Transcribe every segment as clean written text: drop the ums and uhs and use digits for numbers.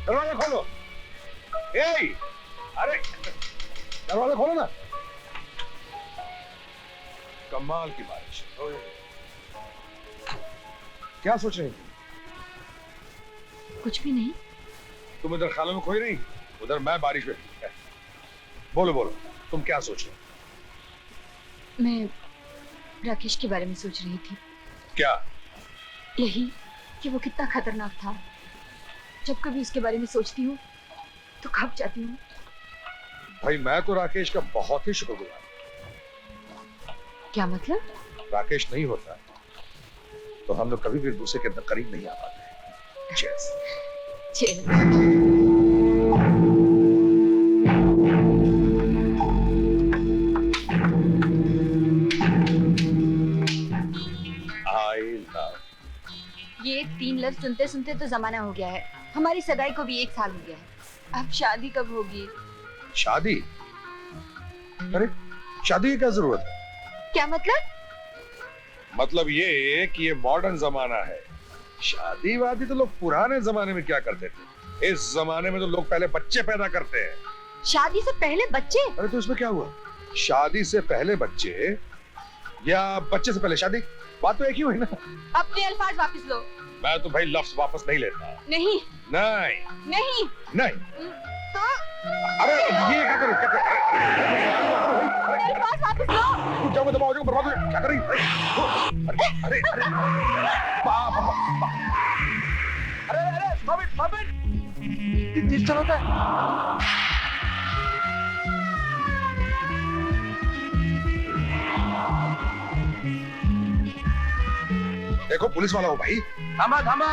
दरवाजा खोलो। अरे दरवाजा खोलो ना। कमाल की बारिश। क्या सोच रही थी? कुछ भी नहीं। तुम इधर खालों में खोई नहीं, उधर मैं बारिश में। बोलो बोलो, तुम क्या सोच रहे हो? मैं राकेश के बारे में सोच रही थी। क्या? यही कि वो कितना खतरनाक था। जब कभी उसके बारे में सोचती हूँ तो खप जाती हूँ। भाई मैं तो राकेश का बहुत ही शुक्रगुजार हूं। क्या मतलब? राकेश नहीं होता तो हम लोग कभी भी एक दूसरे के अंदर करीब नहीं आ पाते। Cheers. Cheers. I love. ये 3 लफ्ज सुनते सुनते तो जमाना हो गया है। हमारी सगाई को भी 1 साल हो गया है। अब शादी कब होगी? शादी? अरे शादी की क्या जरूरत है? क्या मतलब? मतलब ये कि ये मॉडर्न जमाना है। शादी वादी तो लोग पुराने जमाने में क्या करते थे। इस जमाने में तो लोग पहले बच्चे पैदा करते हैं। शादी से पहले बच्चे? अरे तो इसमें क्या हुआ? शादी से पहले बच्चे या बच्चे से पहले शादी, बात तो एक ही हुई ना। अपने अल्फाज वापस लो। मैं तो भाई लफ्ज वापस नहीं लेता। नहीं नहीं नहीं नहीं। तो अरे ये क्या कर रही? अल्फाज वापस लो। जाओ दबाओ, जाओ बर्बाद हो जाए। क्या कर रही? अरे अरे अरे अरे अरे बबिन चलो होता है। देखो पुलिस वाला हो भाई। थामा थामा,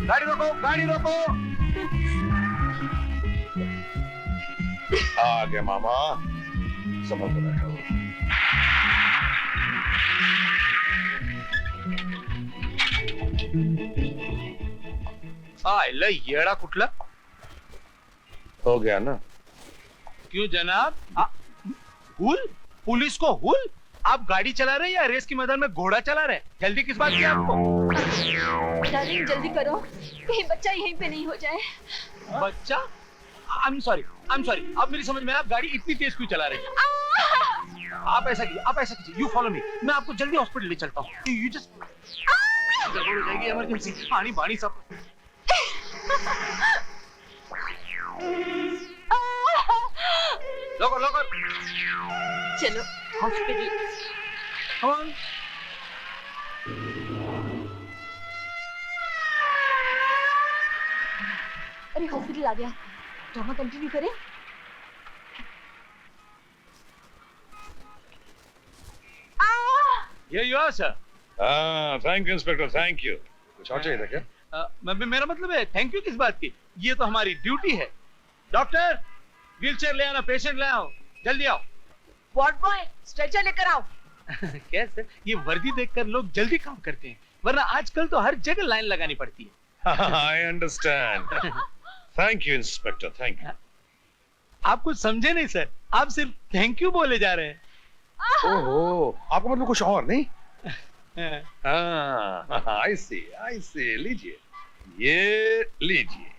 गाड़ी रोको गाड़ी रोको। आ गया मामा, संभल कर बैठो। आयला येडा कुठला? हो गया ना? क्यों जनाब? फूल? पुलिस को हुल? आप गाड़ी चला रहे हैं या रेस के मैदान में घोड़ा चला रहे हैं? जल्दी किस बात की है आपको? डार्लिंग जल्दी करो, कहीं बच्चा यहीं पे नहीं हो जाए। बच्चा? I'm sorry, अब मेरी समझ में आया, आप गाड़ी इतनी तेज क्यों चला रहे हैं? आप ऐसा कीजिए, यू फॉलो मी, मैं आपको जल्दी हॉस्पिटल ले चलता हूँ। यू जस्ट गड़बड़ हो जाएगी, इमरजेंसी, पानी पानी सब। लोगो चलो हॉस्पिटल। Come on. अरे हॉस्पिटल आ गया, ड्रामा कंटिन्यू करें? Here you are, sir. Thank you inspector, thank you. कुछ और चाहिए था क्या? मेरा मतलब है थैंक यू किस बात की? ये तो हमारी ड्यूटी है। डॉक्टर, व्हीलचेयर ले आना, पेशेंट ले आओ, जल्दी आओ। वार्ड बॉय, स्ट्रेचर लेकर आओ। कैसे? ये वर्दी देखकर लोग जल्दी काम करते हैं, वरना आजकल तो हर जगह लाइन लगानी पड़ती है। I understand. Thank you inspector, thank you. आप कुछ समझे नहीं सर, आप सिर्फ थैंक यू बोले जा रहे हैं। ओहो, आपको मतलब कुछ और नहीं? हाँ। आई सी, लीजिए, ये लीजिए।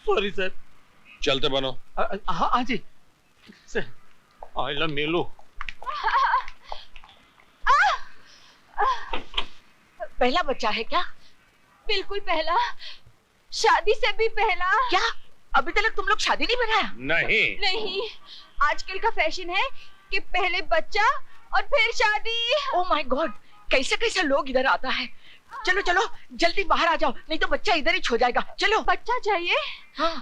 Sorry sir. चलते बनो। हाँ जी सर। आइला मेलो। पहला बच्चा है क्या? बिल्कुल पहला, शादी से भी पहला। क्या अभी तक तुम लोग शादी नहीं बनाया? नहीं, आजकल का फैशन है कि पहले बच्चा और फिर शादी। ओह माय गॉड, कैसा लोग इधर आता है। चलो चलो जल्दी बाहर आ जाओ, नहीं तो बच्चा इधर ही छो जाएगा। चलो। बच्चा चाहिए? हाँ।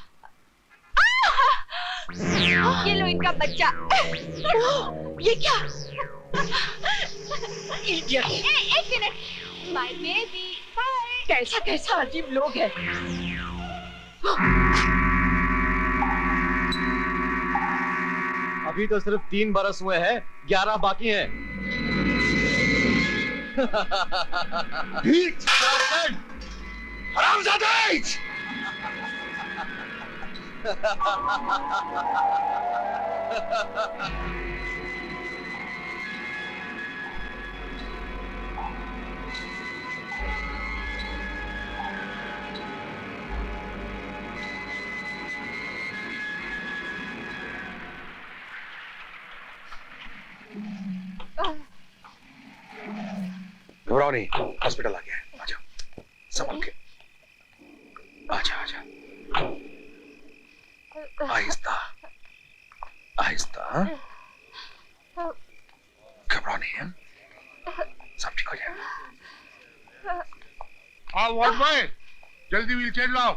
ये लो इनका बच्चा। ये क्या? Idiot. एक मिनट, माय बेबी। कैसा अजीब लोग है। अभी तो सिर्फ 3 बरस हुए हैं, 11 बाकी हैं। हरामजादे! घबराओ नहीं, हॉस्पिटल आ गया है। आ जाओ, संभल के। आजा। आहिस्ता। घबराओ नहीं है, सब ठीक हो जाएगा। हाँ वार्ड बॉय, जल्दी व्हीलचेयर लाओ।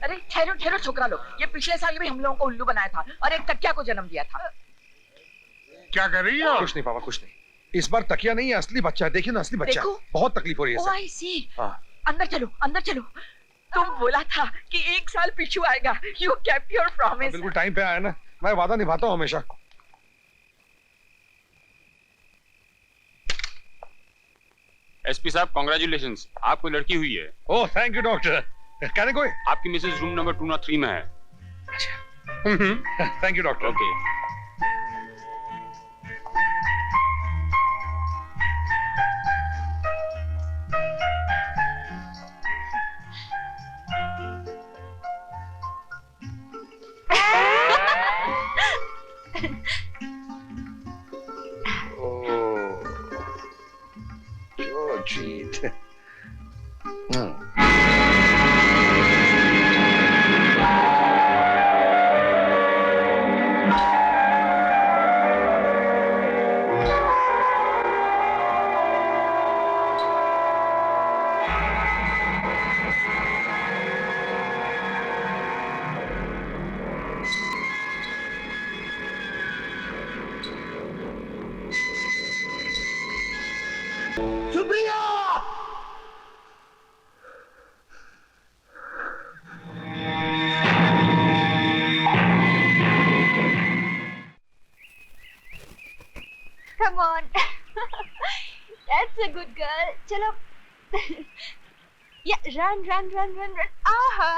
अरे ठहरो छोकरा लोग, ये पिछले साल भी हम लोगों को उल्लू बनाया था और एक तकिया को जन्म दिया था। क्या कर रही हो? कुछ नहीं पापा, कुछ नहीं। इस बार तकिया नहीं है, असली बच्चा है। देखिए ना, असली बच्चा। देखो। बहुत तकलीफ हो रही है ओह सर। आई सी। हाँ। अंदर चलो। तुम बोला था कि 1 साल पीछू आएगा। You kept your promise. बिल्कुल टाइम पे आया ना, मैं वादा निभाता हूँ हमेशा। एसपी साहब कॉन्ग्रेचुलेशंस, आपको लड़की हुई है। Oh thank you doctor. कहने कोई? आपकी मिसेज रूम नंबर 203 में है। Thank you doctor. ओके। जो जीत। Come on. That's a good girl. चलो. Yeah, run. Aha.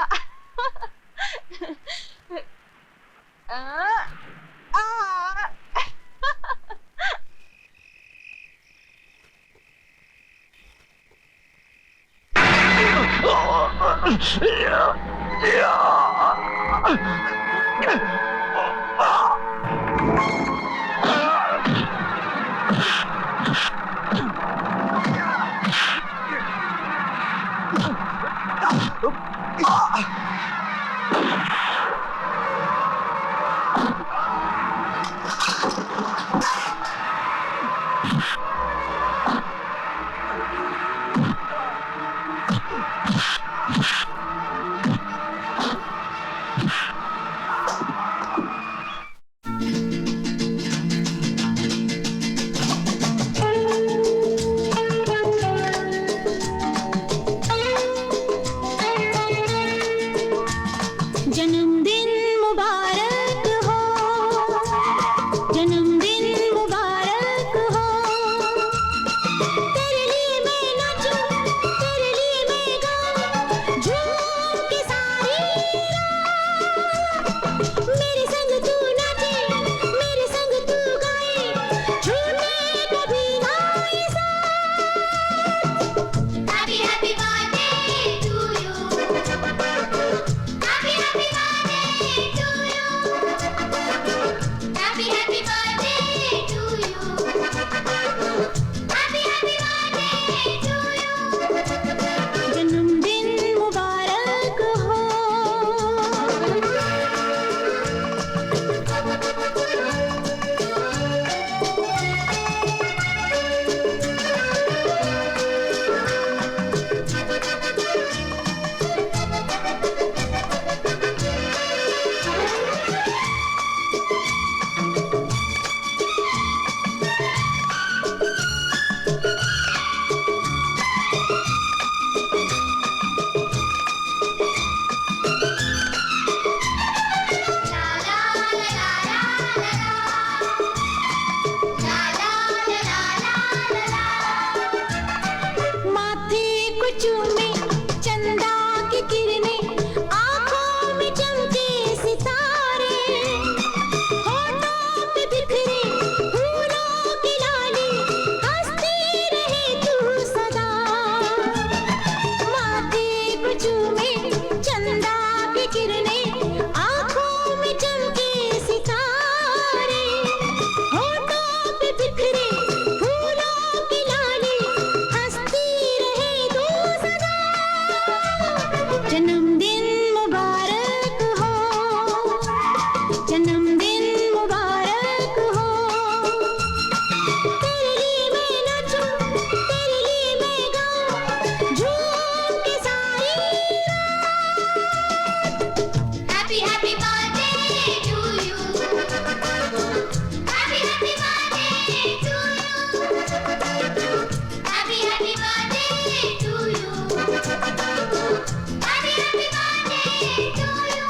जन्मदिन मुबारक हो, जन्मदिन मुबारक हो। तेरे लिए मैं नाचूं, तेरे लिए मैं गाऊं, झूम के सारी रात। मेरे संग तू नाचे, मेरे संग तू गाए, झूमे कभी गाए साथ। Happy happy birthday to you. Happy happy birthday to you. Happy happy birthday to you. Happy happy birthday to you. जन्मदिन मुबारक हो। माथे को चूमे चंदा की किरणें, आँखों में चमके सितारे, होठों पे बिखरे फूलों की लाली, हंसती रहे तू सदा। माथे को चूमे चंदा की किरणें, आँखों में चमके सितारे, होठों पे बिखरे फूलों की लाली, हंसती रहे तू सदा। जन्मदिन मुबारक हो, जन्मदिन मुबारक हो। तेरे लिए मैं नाचूं, तेरे लिए मैं गाऊं, झूम के सारी रात। Happy happy birthday to you. Happy happy birthday to you. Happy happy birthday to you. Happy happy birthday to you.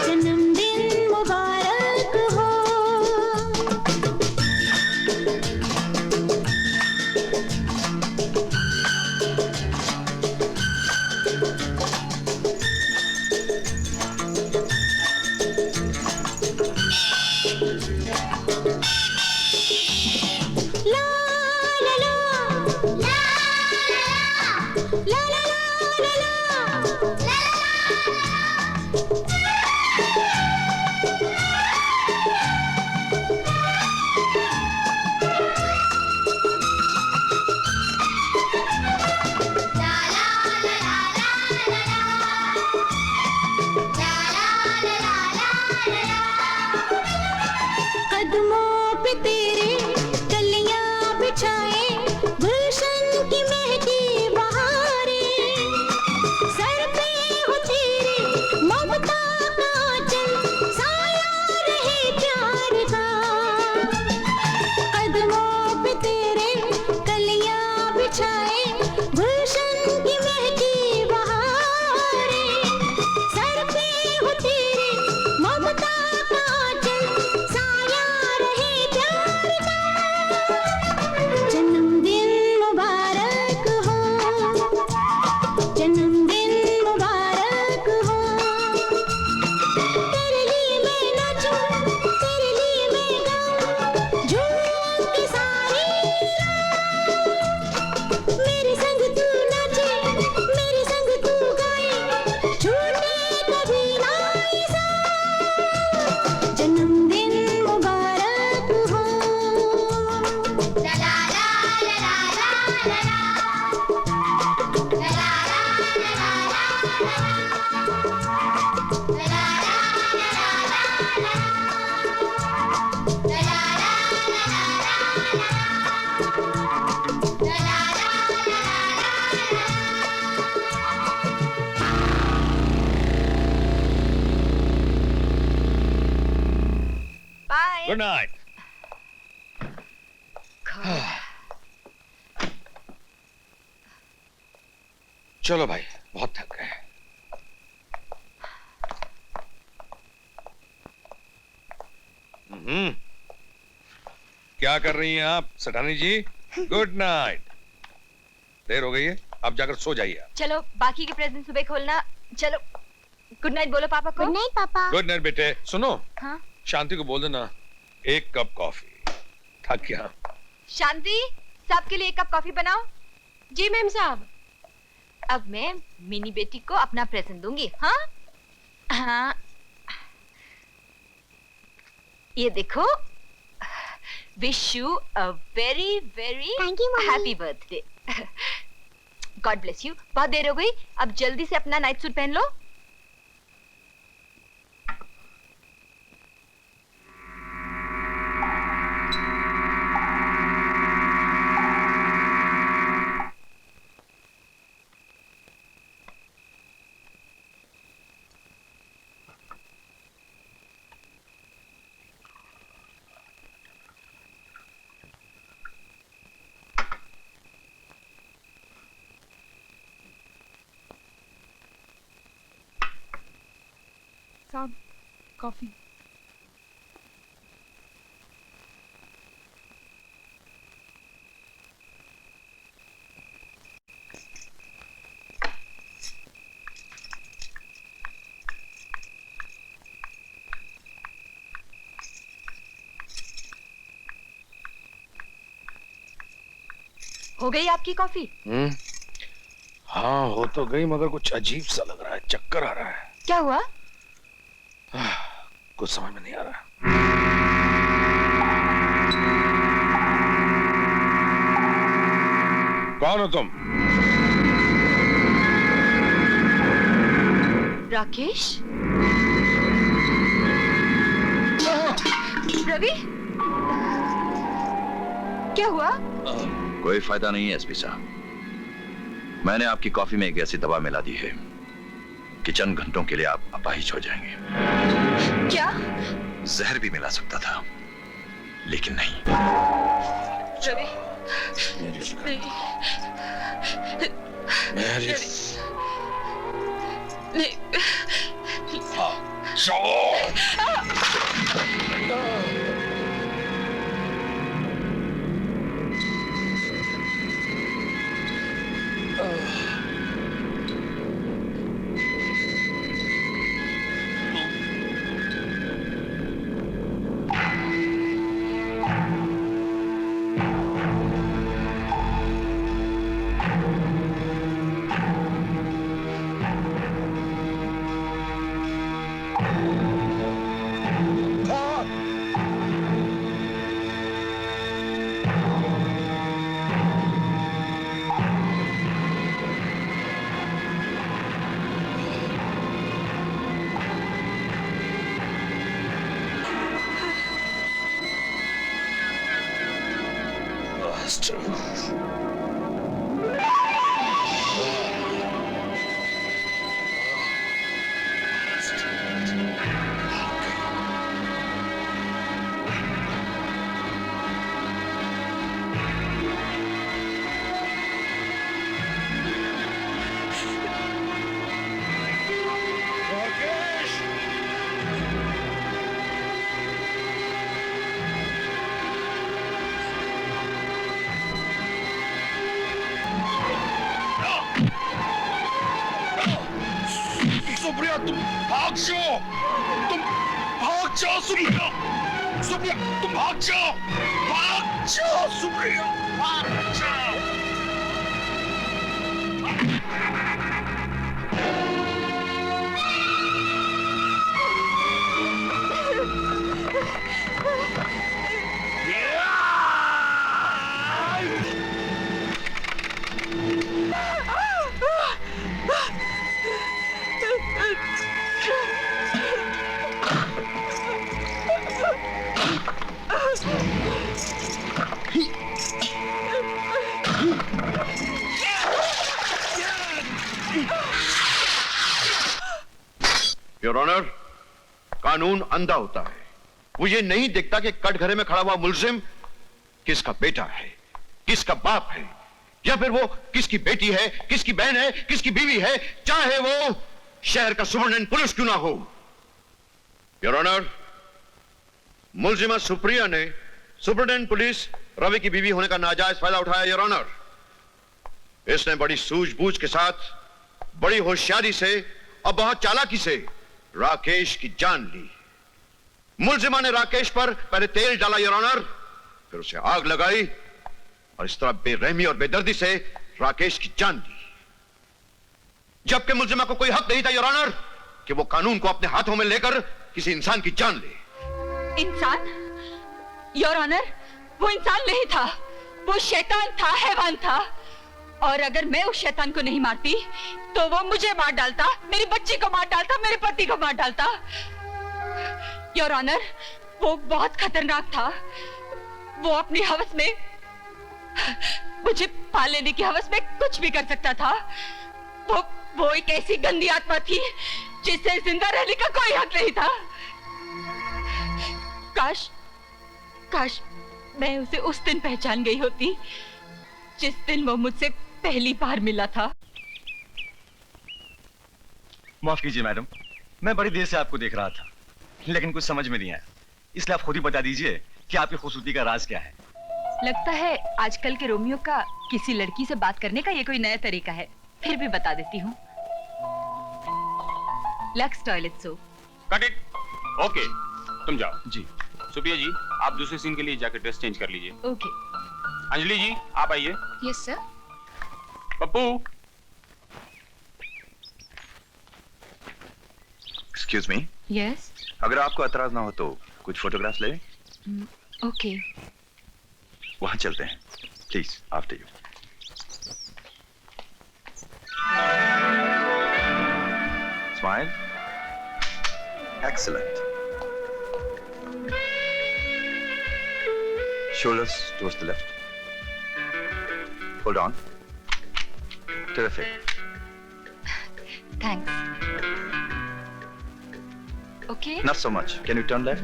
जन्मदिन मुबारक हो। ला ला ला ला ला ला ला ला ला कदमों पे तेरे कलियां बिछाए, गुलशन की महकी बहारें, सर पे हो तेरे ममता गुड नाइट। चलो भाई, बहुत थक गए। क्या कर रही हैं आप सेठानी जी? Good night. देर हो गई है, आप जाकर सो जाइए। चलो बाकी के प्रेजेंट सुबह खोलना। चलो गुड नाइट बोलो पापा को। गुड नाइट पापा। गुड नाइट बेटे। सुनो, हाँ शांति को बोल देना 1 कप कॉफी। थक गया। शांति, सबके लिए 1 कप कॉफी बनाओ। जी मैम साहब। अब मैं मिनी बेटी को अपना प्रेजेंट दूंगी। हाँ हाँ, ये देखो, wish you a very very Thank you, Mommy. Happy birthday. God bless you. बहुत देर हो गई, अब जल्दी से अपना नाइट सूट पहन लो। साहब कॉफी। हो गई आपकी कॉफी? हाँ हो तो गई, मगर कुछ अजीब सा लग रहा है, चक्कर आ रहा है। क्या हुआ? कुछ समझ में नहीं आ रहा। कौन हो तुम? राकेश? रवि? क्या हुआ? कोई फायदा नहीं है एसपी साहब। मैंने आपकी कॉफी में एक ऐसी दवा मिला दी है कि चंद घंटों के लिए आप अपाहिज हो जाएंगे। क्या? जहर भी मिला सकता था, लेकिन नहीं। रवि, सुप्रिया तुम भाग जाओ, तुम भाग जाओ सुप्रिया, सुप्रिया तुम भाग जाओ सुप्रिया, भाग जाओ। योर ऑनर, कानून अंधा होता है, वो ये नहीं देखता कि कटघरे में खड़ा हुआ मुलजिम किसका बेटा है, किसका बाप है, या फिर वो किसकी बेटी है, किसकी बहन है, किसकी बीवी है, चाहे वो शहर का सुपरिटेंडेंट पुलिस क्यों ना हो। योर ऑनर, मुलजिमा सुप्रिया ने सुपरिटेंडेंट पुलिस रवि की बीवी होने का नाजायज फायदा उठाया। योर ऑनर, इसने बड़ी सूझबूझ के साथ, बड़ी होशियारी से और बहुत चालाकी से राकेश की जान ली। मुलजिमा ने राकेश पर पहले तेल डाला योर ऑनर, फिर उसे आग लगाई और इस तरह बेरहमी और बेदर्दी से राकेश की जान ली, जबकि मुलजिमा को कोई हक नहीं था योर ऑनर कि वो कानून को अपने हाथों में लेकर किसी इंसान की जान ले। इंसान? योर ऑनर, वो इंसान नहीं था, वो शैतान था, हैवान था। और अगर मैं उस शैतान को नहीं मारती तो वो मुझे मार डालता, मेरी बच्ची को मार डालता, मेरे पति को मार डालता। योर ऑनर, वो बहुत खतरनाक था। वो अपनी हवस में, मुझे पाल लेने की हवस में कुछ भी कर सकता था। वो एक ऐसी गंदी आत्मा थी जिससे जिंदा रहने का कोई हक नहीं था। काश मैं उसे उस दिन पहचान गई होती जिस दिन वो मुझसे पहली बार मिला था। माफ कीजिए मैडम, मैं बड़ी देर से आपको देख रहा था, लेकिन कुछ समझ में नहीं आया, इसलिए आप खुद ही बता दीजिए कि आपकी खूबसूरती का राज क्या है। लगता है आजकल के रोमियो का किसी लड़की से बात करने का ये कोई नया तरीका है। फिर भी बता देती हूँ। Lux toilet soap. Cut it. Okay, तुम जाओ। जी। सुप्रिया जी, आप दूसरे सीन के लिए जाकर ड्रेस चेंज कर लीजिए। ओके। अंजलि जी, आप आइए। Yes sir. Pappu. Excuse me. Yes. अगर आपको एतराज ना हो तो कुछ फोटोग्राफ्स ले। ओके। वहां चलते हैं, please after you. Smile. Excellent. Shoulders towards the left. Hold on. Terrific. Thanks. Okay. Not so much. Can you turn left?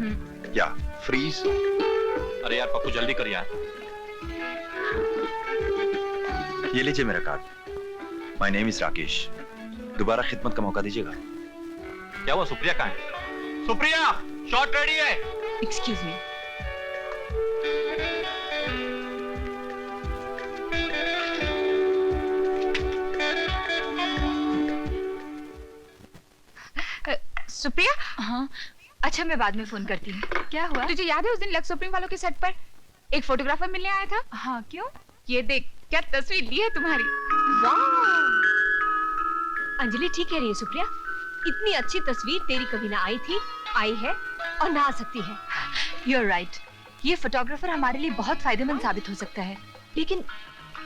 Yeah. Freeze. अरे यार पप्पू, जल्दी कर यार। ये लीजिए मेरा card. My name is Rakesh. दोबारा खिदमत का मौका दीजिएगा। क्या हुआ, सुप्रिया कहाँ है? सुप्रिया, शॉट रेडी है। Excuse me. सुप्रिया। हाँ, अच्छा मैं बाद में फोन करती हूँ। क्या हुआ? तुझे याद है उस दिन लक्स सुप्रीम वालों के सेट पर एक फोटोग्राफर मिलने आया था? हाँ, क्यों? ये देख, क्या तस्वीर ली है तुम्हारी। वाह! अंजलि ठीक कह रही है सुप्रिया, इतनी अच्छी तस्वीर तेरी कभी ना आई थी, आई है और ना आ सकती है। You're right. ये फोटोग्राफर हमारे लिए बहुत फायदेमंद साबित हो सकता है, लेकिन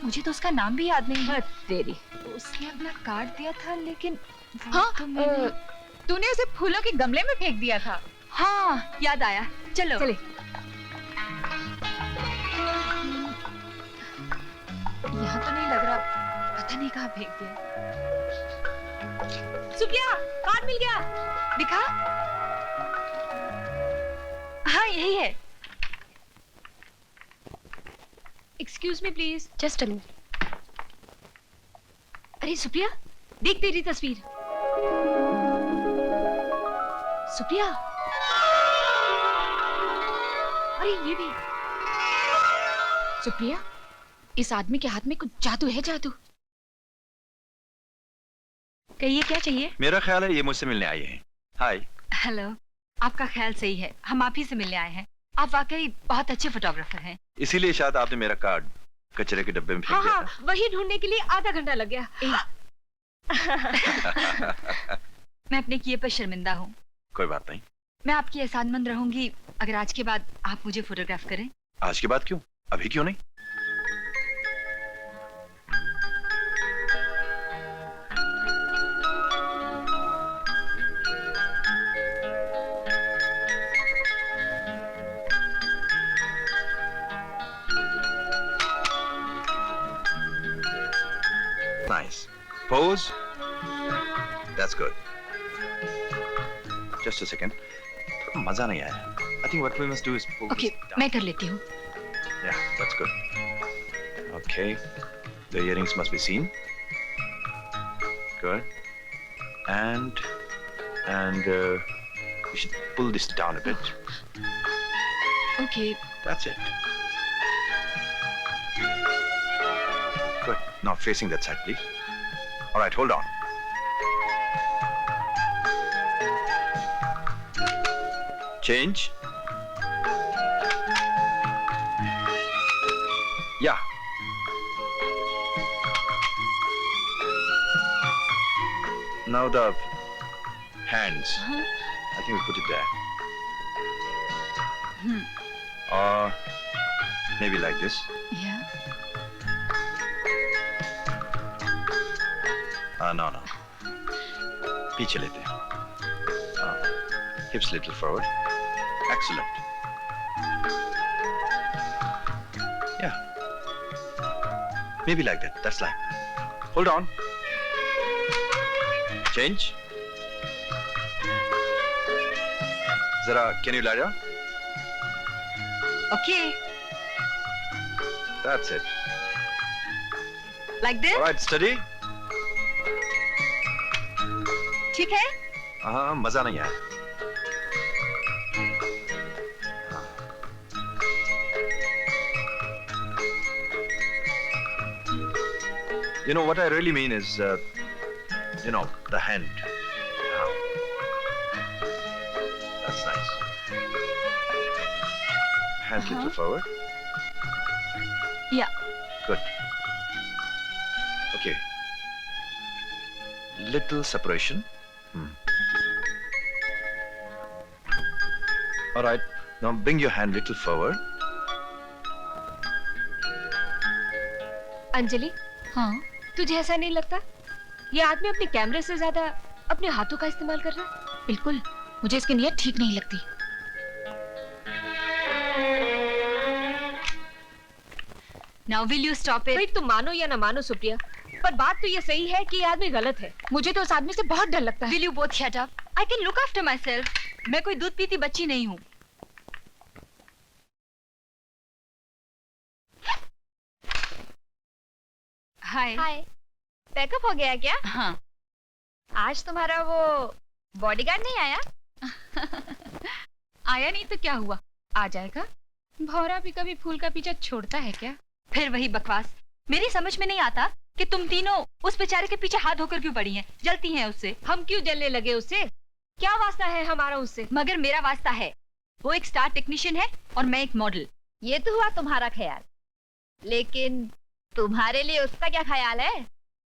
मुझे तो उसका नाम भी याद नहीं है। तेरी, उसने अपना कार्ड दिया था, लेकिन हाँ, तो तूने उसे फूलों के गमले में फेंक दिया था। हाँ, याद आया। चलो चले। यहाँ तो नहीं लग रहा, पता नहीं कहाँ फेंक दिया। सुप्रिया, कार्ड मिल गया। दिखा। हाँ, यही है। Excuse me please, just a minute. अरे सुप्रिया, देख तेरी तस्वीर। सुप्रिया, अरे ये भी। सुप्रिया, इस आदमी के हाथ में कुछ जादू है, जादू। कहिए क्या चाहिए? मेरा ख्याल है ये मुझसे मिलने आई हैं। हाय। हेलो, आपका ख्याल सही है, हम आप ही से मिलने आए हैं। आप वाकई बहुत अच्छे फोटोग्राफर हैं। इसीलिए शायद आपने मेरा कार्ड कचरे के डब्बे में फेंक दिया था। वही ढूंढने के लिए आधा घंटा लग गया। मैं अपने किए पर शर्मिंदा हूँ। कोई बात नहीं। मैं आपकी एहसानमंद रहूंगी अगर आज के बाद आप मुझे फोटोग्राफ करें। आज के बाद क्यों? अभी क्यों नहीं? Nice. Pose. That's good. Just a second. मजा नहीं आया। I think what we must do is pull okay this down. मैं कर लेती हूँ. Yeah, that's good. Okay, the earrings must be seen. Good. And we should pull this down a bit. Okay. That's it. Good. Now facing that side, please. All right, hold on. Change. Yeah. Now the hands. I think we put it there. Or maybe like this. या. No. पीछे लेते हैं. Hips little forward. Excellent. Yeah. Maybe like that. That's like. Hold on. Change. Zara, can you lie down? Okay. That's it. Like this. All right, steady. ठीक है. हाँ, मजा नहीं आया. You know what I really mean is, the hand. That's nice. Hands little forward. Yeah. Good. Okay. Little separation. All right. Now bring your hand little forward. Anjali, हाँ. तुझे ऐसा नहीं लगता ये आदमी अपने कैमरे से ज्यादा अपने हाथों का इस्तेमाल कर रहा है? बिल्कुल, मुझे इसकी नीयत ठीक नहीं लगती. Now will you stop it? भाई तुम मानो या ना मानो सुप्रिया, पर बात तो ये सही है कि ये आदमी गलत है. मुझे तो उस आदमी से बहुत डर लगता है. Will you both shut up? I can look after my self. मैं कोई दूध पीती बच्ची नहीं हूँ. हाय. हाय. पैकअप हो गया क्या? हाँ. आज तुम्हारा वो बॉडीगार्ड नहीं आया? आया नहीं तो क्या हुआ, आ जाएगा. भौरा भी कभी फूल का पीछा छोड़ता है क्या? फिर वही बकवास. मेरी समझ में नहीं आता कि तुम तीनों उस बेचारे के पीछे हाथ धोकर क्यों पड़ी हैं, जलती हैं उससे. हम क्यों जलने लगे उससे? क्या वास्ता है हमारा उससे? मगर मेरा वास्ता है. वो एक स्टार टेक्नीशियन है और मैं एक मॉडल. ये तो हुआ तुम्हारा ख्याल, लेकिन तुम्हारे लिए उसका क्या ख्याल है?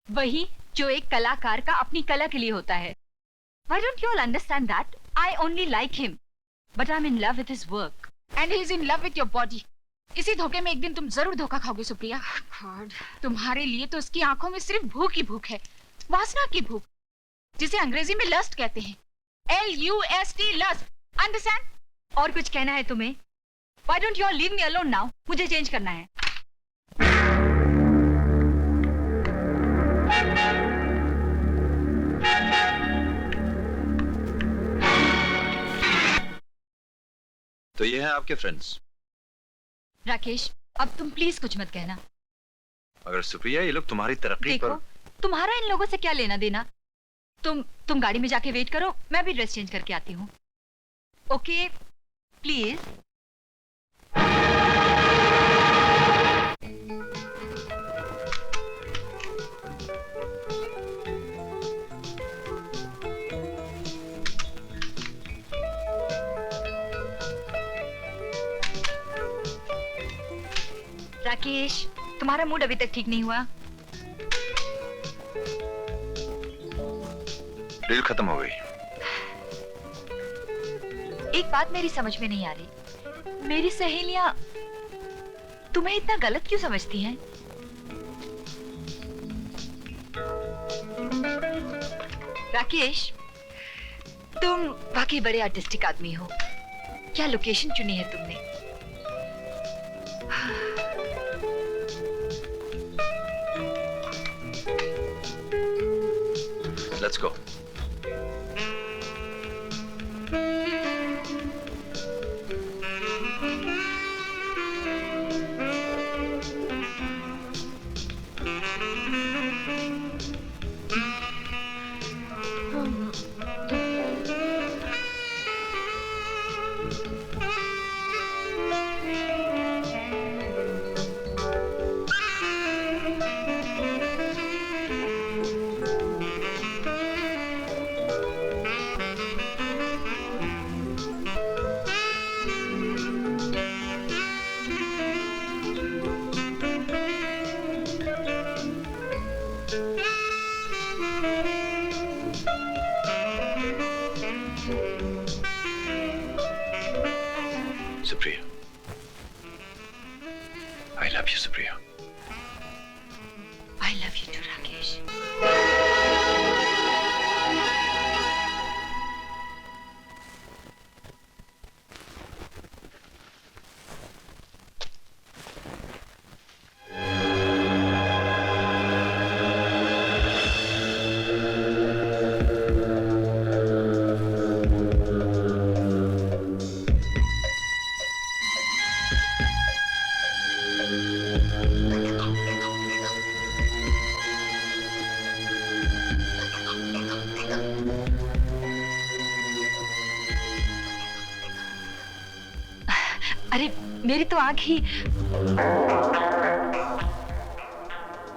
वही जो एक कलाकार का अपनी कला के लिए होता है. Why don't you all understand that? I only like him, but I'm in love with his work. And he is in love with your body. इसी धोखे में एक दिन तुम जरूर धोखा खाओगे सुप्रिया. तुम्हारे लिए तो उसकी आंखों में सिर्फ भूख ही भूख है, वासना की भूख, जिसे अंग्रेजी में लस्ट कहते हैं. LUST, lust. अंडरस्टैंड? और कुछ कहना है तुम्हें? Why don't you all leave me alone now? मुझे चेंज करना है. तो ये हैं आपके फ्रेंड्स. राकेश, अब तुम प्लीज कुछ मत कहना. अगर सुप्रिया, ये लोग तुम्हारी तरक्की देखो, पर. तुम्हारा इन लोगों से क्या लेना देना. तुम गाड़ी में जाके वेट करो, मैं भी ड्रेस चेंज करके आती हूँ. Okay please. राकेश, तुम्हारा मूड अभी तक ठीक नहीं हुआ. डील खत्म हो गई. एक बात मेरी समझ में नहीं आ रही. मेरी सहेलियां तुम्हें इतना गलत क्यों समझती हैं? राकेश, तुम वाकई बड़े आर्टिस्टिक आदमी हो. क्या लोकेशन चुनी है तुमने? Let's go. Supriya, I love you, Supriya. I love you too, Rakesh. अरे मेरी तो आंख ही।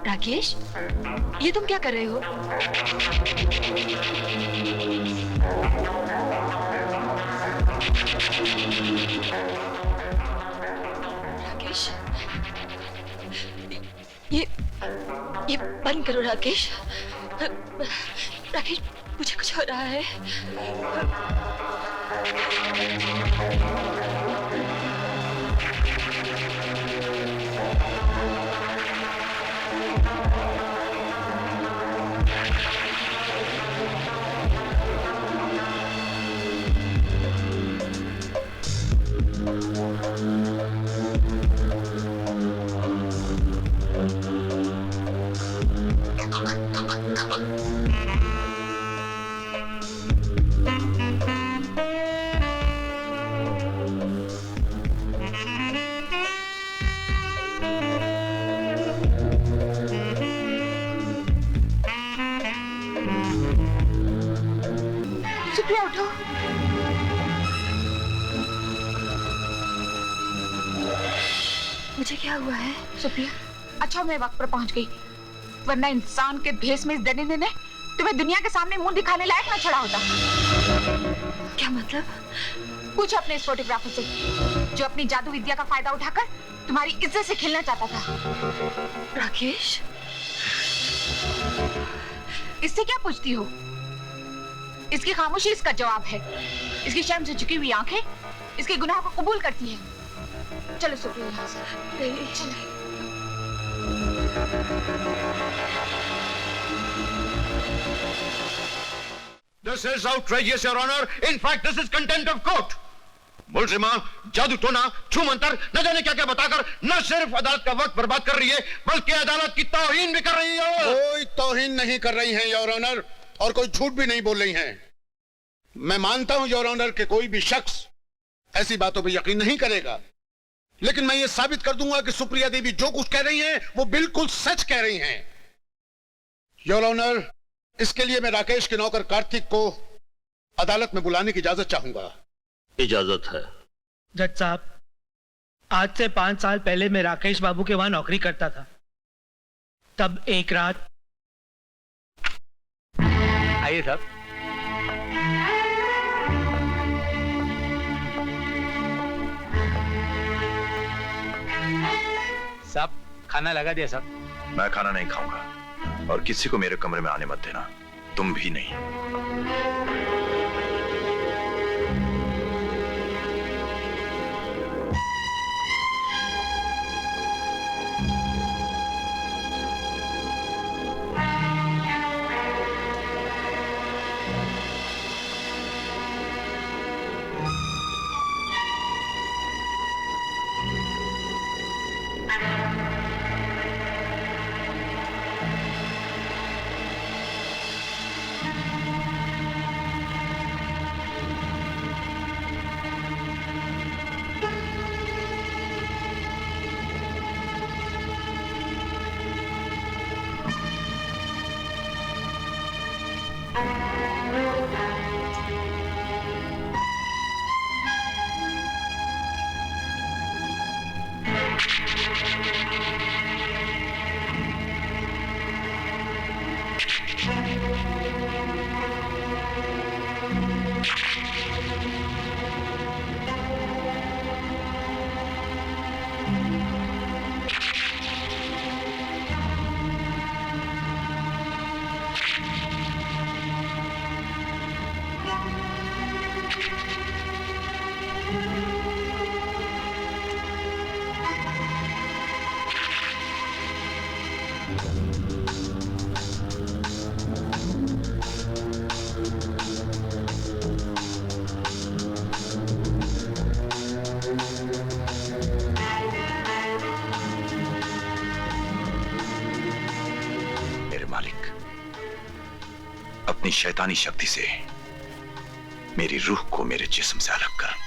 राकेश, ये तुम क्या कर रहे हो? राकेश, ये बंद करो राकेश। राकेश, मुझे कुछ हो रहा है। सुप्रिया उठो। मुझे क्या हुआ है? सुप्रिया, अच्छा मैं वक्त पर पहुंच गई, वरना इंसान के भेष में इस दरिंदे ने तुम्हें दुनिया के सामने मुंह दिखाने लायक न छोड़ा होता। क्या मतलब? पूछो अपने इस फोटोग्राफर से, जो अपनी जादू विद्या का फायदा उठाकर तुम्हारी इज्जत से खेलना चाहता था। राकेश, इससे क्या पूछती हो? इसकी खामोशी इसका जवाब है। इसकी शर्म से झुकी हुई आंखें इसके गुनाह को कबूल करती है। चलो सुप्रिया, यहाँ से चलो। This is outrageous, Your Honor. In fact, this is contempt of court. मुलजिमा जादू टोना छू मंतर न जाने क्या क्या बताकर न सिर्फ अदालत का वक्त बर्बाद कर रही है, बल्कि अदालत की तौहीन भी कर रही है। कोई तौहीन नहीं कर रही हैं योर ऑनर, और कोई झूठ भी नहीं बोल रही हैं। मैं मानता हूं योर ऑनर कि कोई भी शख्स ऐसी बातों पर यकीन नहीं करेगा, लेकिन मैं ये साबित कर दूंगा कि सुप्रिया देवी जो कुछ कह रही हैं वो बिल्कुल सच कह रही हैं। योर ऑनर, इसके लिए मैं राकेश के नौकर कार्तिक को अदालत में बुलाने की इजाजत चाहूंगा। इजाजत है। जज साहब, आज से 5 साल पहले मैं राकेश बाबू के वहां नौकरी करता था। तब एक रात। आइए साहब। साहब, खाना लगा दिया साहब। मैं खाना नहीं खाऊंगा, और किसी को मेरे कमरे में आने मत देना, तुम भी नहीं। मेरे मालिक, अपनी शैतानी शक्ति से मेरी रूह को मेरे जिस्म से अलग कर।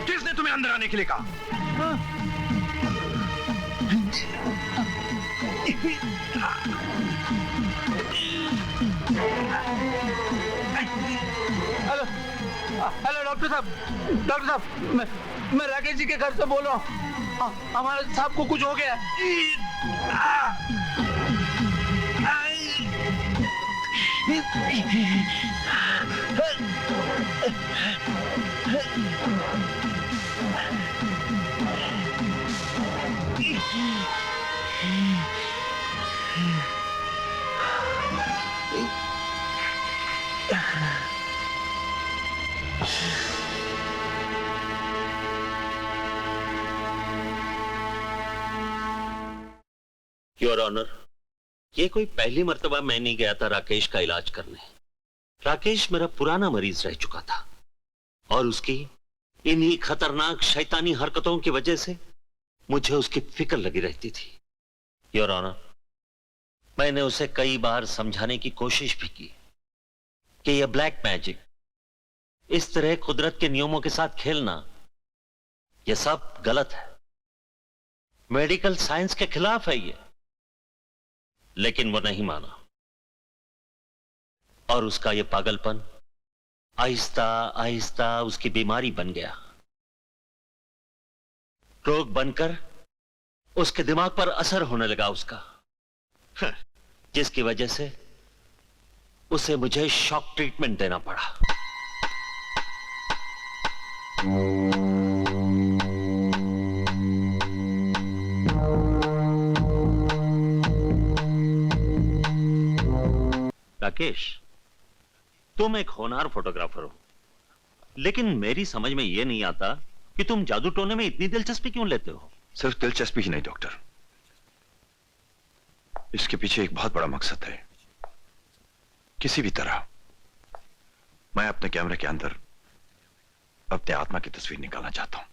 किसने तुम्हें अंदर आने के लिए कहा? हेलो हेलो डॉक्टर साहब, मैं राकेश जी के घर से बोल रहा हूँ। हमारे साहब को कुछ हो गया। योर ऑनर, ये कोई पहली मर्तबा मैं नहीं गया था राकेश का इलाज करने। राकेश मेरा पुराना मरीज रह चुका था और उसकी इन्हीं खतरनाक शैतानी हरकतों की वजह से मुझे उसकी फिक्र लगी रहती थी। योर ऑनर, मैंने उसे कई बार समझाने की कोशिश भी की कि यह ब्लैक मैजिक, इस तरह कुदरत के नियमों के साथ खेलना, यह सब गलत है, मेडिकल साइंस के खिलाफ है ये। लेकिन वो नहीं माना और उसका ये पागलपन आहिस्ता आहिस्ता उसकी बीमारी बन गया, रोग बनकर उसके दिमाग पर असर होने लगा उसका, जिसकी वजह से उसे मुझे शॉक ट्रीटमेंट देना पड़ा। राकेश, तुम एक होनहार फोटोग्राफर हो, लेकिन मेरी समझ में यह नहीं आता कि तुम जादू टोने में इतनी दिलचस्पी क्यों लेते हो? सिर्फ दिलचस्पी ही नहीं डॉक्टर, इसके पीछे एक बहुत बड़ा मकसद है। किसी भी तरह मैं अपने कैमरे के अंदर अपने आत्मा की तस्वीर निकालना चाहता हूं।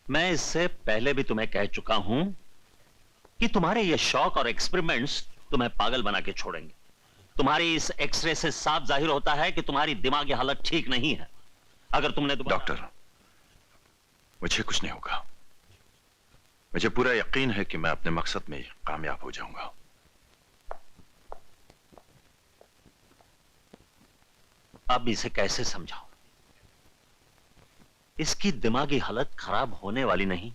मैं इससे पहले भी तुम्हें कह चुका हूं कि तुम्हारे ये शौक और एक्सपेरिमेंट्स तुम्हें पागल बना के छोड़ेंगे। तुम्हारी इस एक्सरे से साफ जाहिर होता है कि तुम्हारी दिमागी हालत ठीक नहीं है। अगर तुमने डॉक्टर, मुझे कुछ नहीं होगा। मुझे पूरा यकीन है कि मैं अपने मकसद में कामयाब हो जाऊंगा। अब इसे कैसे समझाऊं? इसकी दिमागी हालत खराब होने वाली नहीं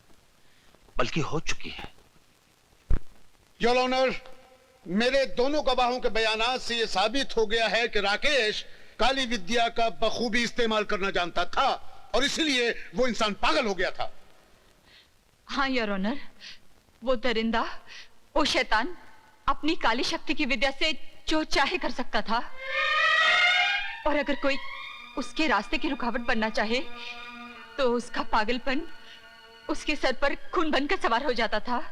बल्कि हो चुकी है। योर ऑनर, मेरे दोनों गवाहों के बयानात से यह साबित हो गया है कि राकेश काली विद्या का बखूबी इस्तेमाल करना जानता था और इसलिए वो इंसान पागल हो गया था। हाँ योर ऑनर, वो दरिंदा, वो शैतान अपनी काली शक्ति की विद्या से जो चाहे कर सकता था, और अगर कोई उसके रास्ते की रुकावट बनना चाहे तो उसका पागलपन उसके सर पर खून बनकर सवार हो जाता था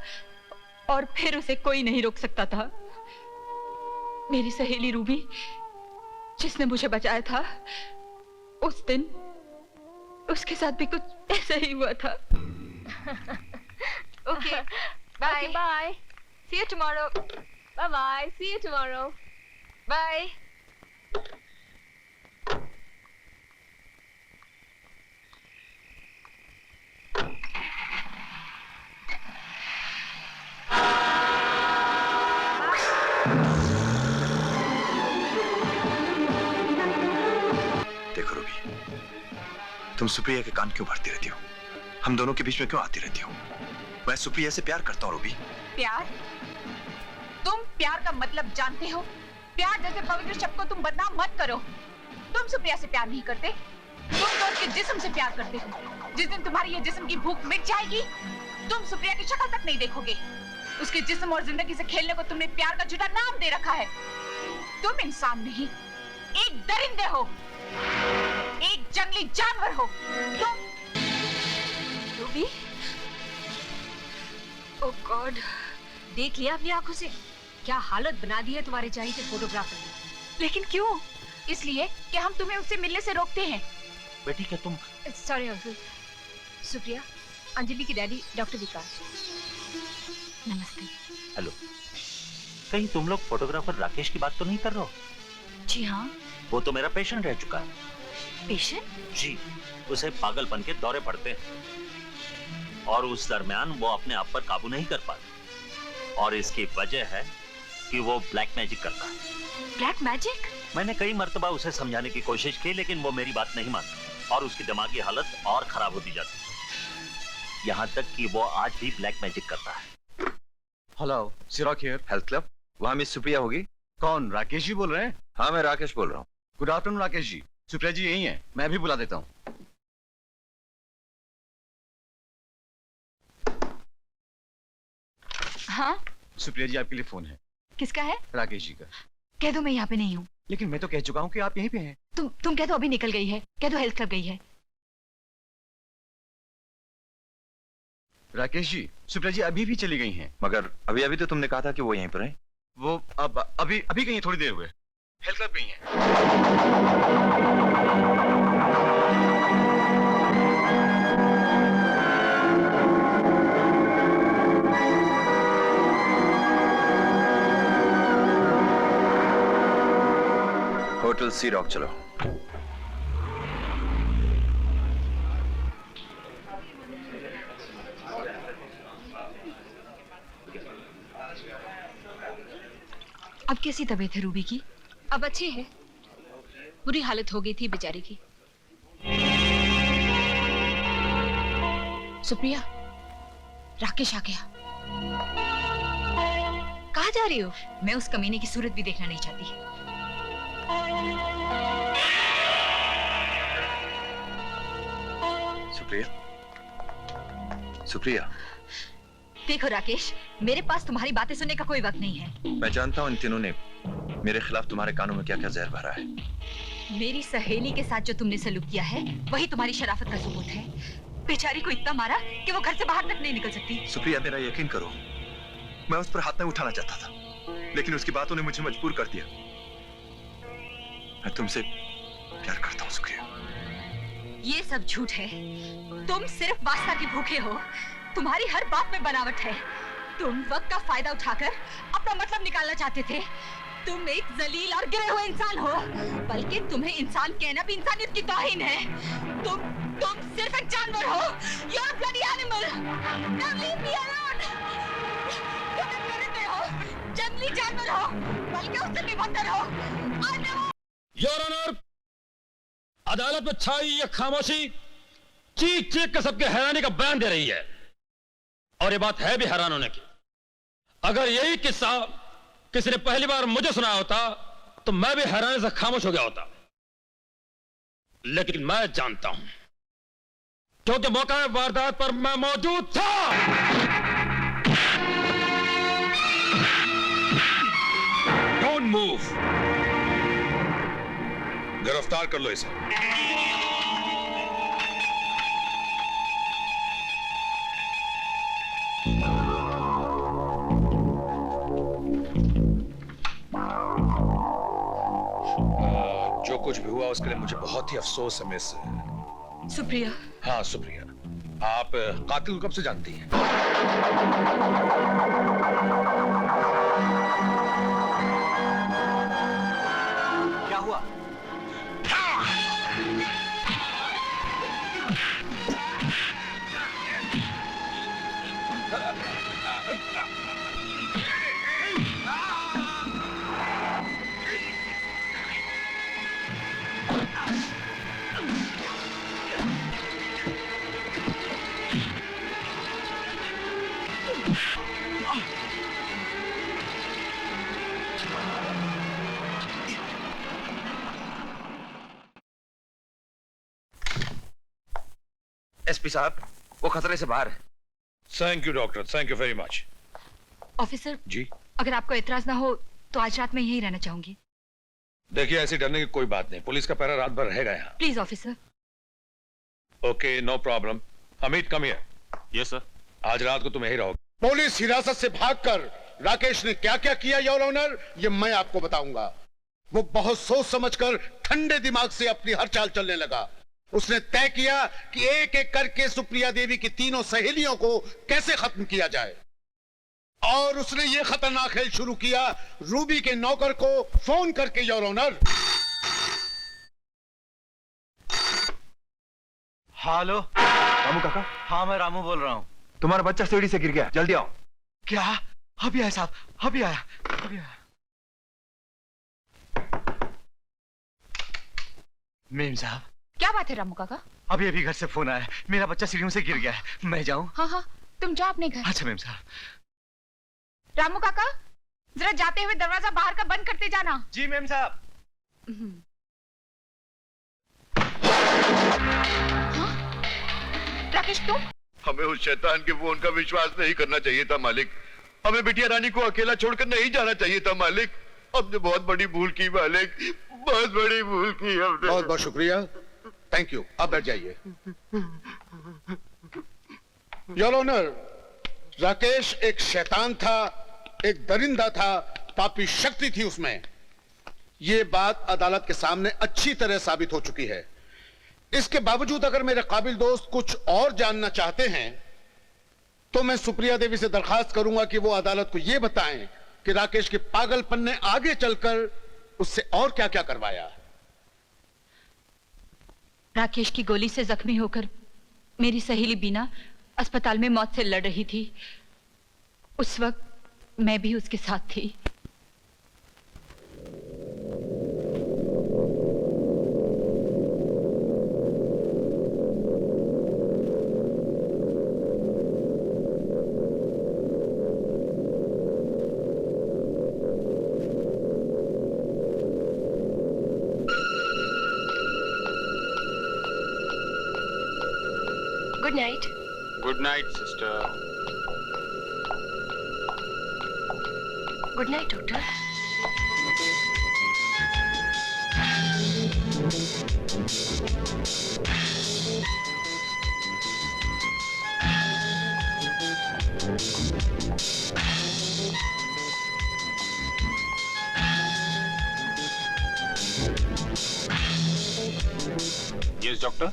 और फिर उसे कोई नहीं रोक सकता था। मेरी सहेली रूबी, जिसने मुझे बचाया था, उस दिन उसके साथ भी कुछ ऐसा ही हुआ था। Okay, bye. Okay, bye. See you tomorrow. Bye-bye. See you tomorrow. Bye. देखो रूबी, तुम सुप्रिया के कान क्यों भरती रहती हो? हम दोनों के बीच में क्यों आती रहती हो? मैं सुप्रिया से प्यार करता हूँ रूबी। प्यार? तुम प्यार का मतलब जानते हो? प्यार जैसे पवित्र शब्द को तुम बदनाम मत करो। तुम सुप्रिया से प्यार नहीं करते, तुम तो उसके जिस्म से प्यार करते हो। जिस दिन तुम्हारी ये जिस्म की भूख मिट जाएगी, तुम सुप्रिया की शक्ल तक नहीं देखोगे। उसके जिस्म और जिंदगी से खेलने को तुमने प्यार का झूठा नाम दे रखा है। तुम इंसान नहीं, एक दरिंदे हो, एक जंगली जानवर हो। तुम रूबी, ओह गॉड, देख लिया अपनी आंखों से क्या हालत बना दी है तुम्हारे चाहिए फोटोग्राफर ने। लेकिन क्यों? इसलिए कि हम तुम्हें उससे मिलने से रोकते हैं। बेटी क्या तुम? Sorry uncle. सुप्रिया, अंजलि की डैडी डॉक्टर विकास। नमस्ते। हेलो, कहीं तुम लोग फोटोग्राफर राकेश की बात तो नहीं कर रहे हो? जी हाँ। वो तो मेरा पेशेंट रह चुका है। पेशेंट? जी, उसे पागलपन के दौरे पड़ते हैं और उस दरमियान वो अपने आप पर काबू नहीं कर पाता और इसकी वजह है कि वो ब्लैक मैजिक करता है। Black magic? मैंने कई मर्तबा उसे समझाने की कोशिश की, लेकिन वो मेरी बात नहीं मानता और उसकी दिमागी हालत और खराब होती जाती है, यहाँ तक कि वो आज भी ब्लैक मैजिक करता है। Hello, Sirach here, health club. वहाँ मिस सुप्रिया होगी? कौन? राकेश जी बोल रहे हैं? हाँ, मैं राकेश बोल रहा हूँ। Good afternoon Rakesh ji. सुप्रिया जी यही हैं, मैं भी बुला देता हूँ। हाँ? सुप्रिया जी आपके लिए फोन है। किसका है? राकेश जी का। कह दो मैं यहाँ पे नहीं हूँ। लेकिन मैं तो कह चुका हूँ कि आप यहीं पे हैं। तुम कह दो अभी निकल गई है, कह दो हेल्थ क्लब गई है। राकेश जी, सुप्रिया जी अभी भी चली गई हैं। मगर अभी अभी तो तुमने कहा था कि वो यहीं पर है। वो अब अभी गई हैं, थोड़ी देर हुए हेल्थ क्लब गई हैं। होटल सी रॉक चलो। अब कैसी तबीयत है रूबी की? अब अच्छी है, बुरी हालत हो गई थी बेचारी की। सुप्रिया, राकेश आ गया। कहाँ जा रही हो? मैं उस कमीने की सूरत भी देखना नहीं चाहती। सुप्रिया, सुप्रिया। देखो राकेश, मेरे पास तुम्हारी बातें सुनने का कोई वक्त नहीं है। मैं जानता हूँ इन तीनों ने मेरे खिलाफ तुम्हारे कानों में क्या क्या जहर भरा है। मेरी सहेली के साथ जो तुमने सलूक किया है वही तुम्हारी शराफत का सबूत है। बेचारी को इतना मारा कि वो घर से बाहर तक नहीं निकल सकती। सुप्रिया, मेरा यकीन करो, मैं उस पर हाथ नहीं उठाना चाहता था, लेकिन उसकी बातों ने मुझे मजबूर कर दिया। मैं तुमसे प्यार करता हूँ सुप्रिया। ये सब झूठ है। तुम सिर्फ वासना के भूखे हो। तुम्हारी हर बात में बनावट है। तुम वक्त का फायदा उठाकर अपना मतलब निकालना चाहते थे। तुम एक जलील और गिरे हुए इंसान हो, बल्कि तुम्हें इंसान कहना भी इंसानियत की तौहीन है। तुम सिर्फ एक जानवर हो। You're a bloody animal. Now leave me alone. तुम एक दरिंदे हो, जंगली जानवर हो, बल्कि उससे भी बदतर हो। योर ऑनर, अदालत में छाई ये खामोशी चीख चीख कर सबके हैरानी का बयान दे रही है, और ये बात है भी हैरान होने की। अगर यही किस्सा किसी ने पहली बार मुझे सुनाया होता तो मैं भी हैरानी से खामोश हो गया होता, लेकिन मैं जानता हूं क्योंकि मौका वारदात पर मैं मौजूद था। Don't move. गिरफ्तार कर लो इसे। जो कुछ भी हुआ उसके लिए मुझे बहुत ही अफसोस है मिस। सुप्रिया, हाँ सुप्रिया, आप कातिल को कब से जानती हैं? क्या हुआ? एसपी साहब, वो खतरे से बाहर है। Thank you doctor, thank you very much. Officer जी अगर आपको एतराज ना हो तो आज रात में यहीं रहना चाहूंगी। देखिए, ऐसी डरने की कोई बात नहीं, पुलिस का पहरा रात भर रहेगा यहाँ। Please officer. Okay, no problem. Hamid come here. Yes sir. आज रात को तुम यहीं रहोगे। पुलिस हिरासत से भागकर राकेश ने क्या क्या किया योर ऑनर, ये मैं आपको बताऊंगा। वो बहुत सोच समझकर ठंडे दिमाग से अपनी हर चाल चलने लगा। उसने तय किया कि एक एक करके सुप्रिया देवी की तीनों सहेलियों को कैसे खत्म किया जाए, और उसने ये खतरनाक खेल शुरू किया रूबी के नौकर को फोन करके योर ऑनर। हेलो रामू काका, हाँ मैं रामू बोल रहा हूँ। तुम्हारा बच्चा सीढ़ी से गिर गया, जल्दी आओ। क्या? अभी आया साहब, अभी आया, अभी आया। मेम साहब, क्या बात है रामू काका? अभी अभी घर से फोन आया, मेरा बच्चा सीढ़ियों से गिर गया है। मैं जाऊं? हाँ हाँ, तुम जाओ अपने घर। अच्छा मेम साहब। रामू काका, जरा जाते हुए दरवाजा बाहर का बंद करते जाना। जी मेम साहब। राकेश तुम? हमें उस शैतान के फोन का विश्वास नहीं करना चाहिए था मालिक। हमें बिटिया रानी को अकेला छोड़कर नहीं जाना चाहिए था मालिक। हमने बहुत बड़ी भूल की मालिक, बहुत बड़ी भूल की हमने। बहुत बहुत शुक्रिया, थैंक यू। आप बैठ जाइए। योर ऑनर, राकेश एक शैतान था, एक दरिंदा था, पापी शक्ति थी उसमें। यह बात अदालत के सामने अच्छी तरह साबित हो चुकी है। इसके बावजूद अगर मेरे काबिल दोस्त कुछ और जानना चाहते हैं तो मैं सुप्रिया देवी से दरखास्त करूंगा कि वो अदालत को यह बताएं कि राकेश के पागलपन ने आगे चलकर उससे और क्या क्या करवाया। राकेश की गोली से जख्मी होकर मेरी सहेली बीना अस्पताल में मौत से लड़ रही थी। उस वक्त मैं भी उसके साथ थी। Good night. Good night sister. Good night doctor. Yes doctor.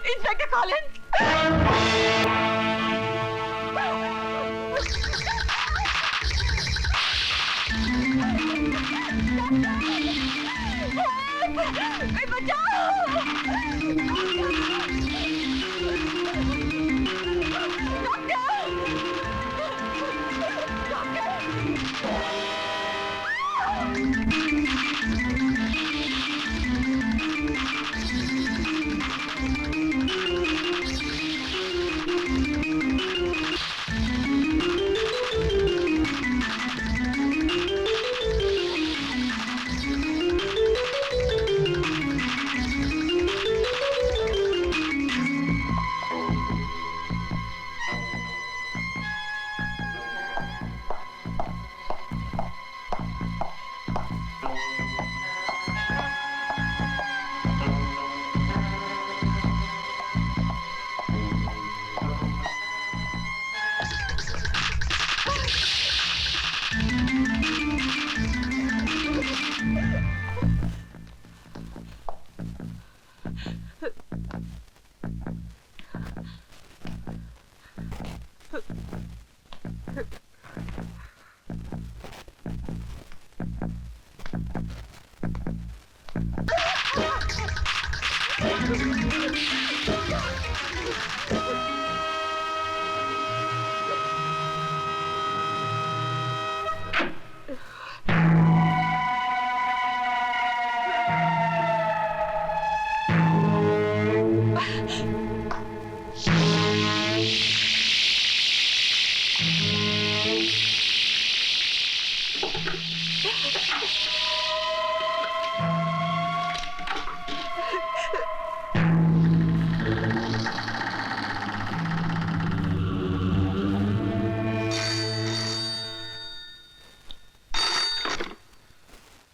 Inspector Collins.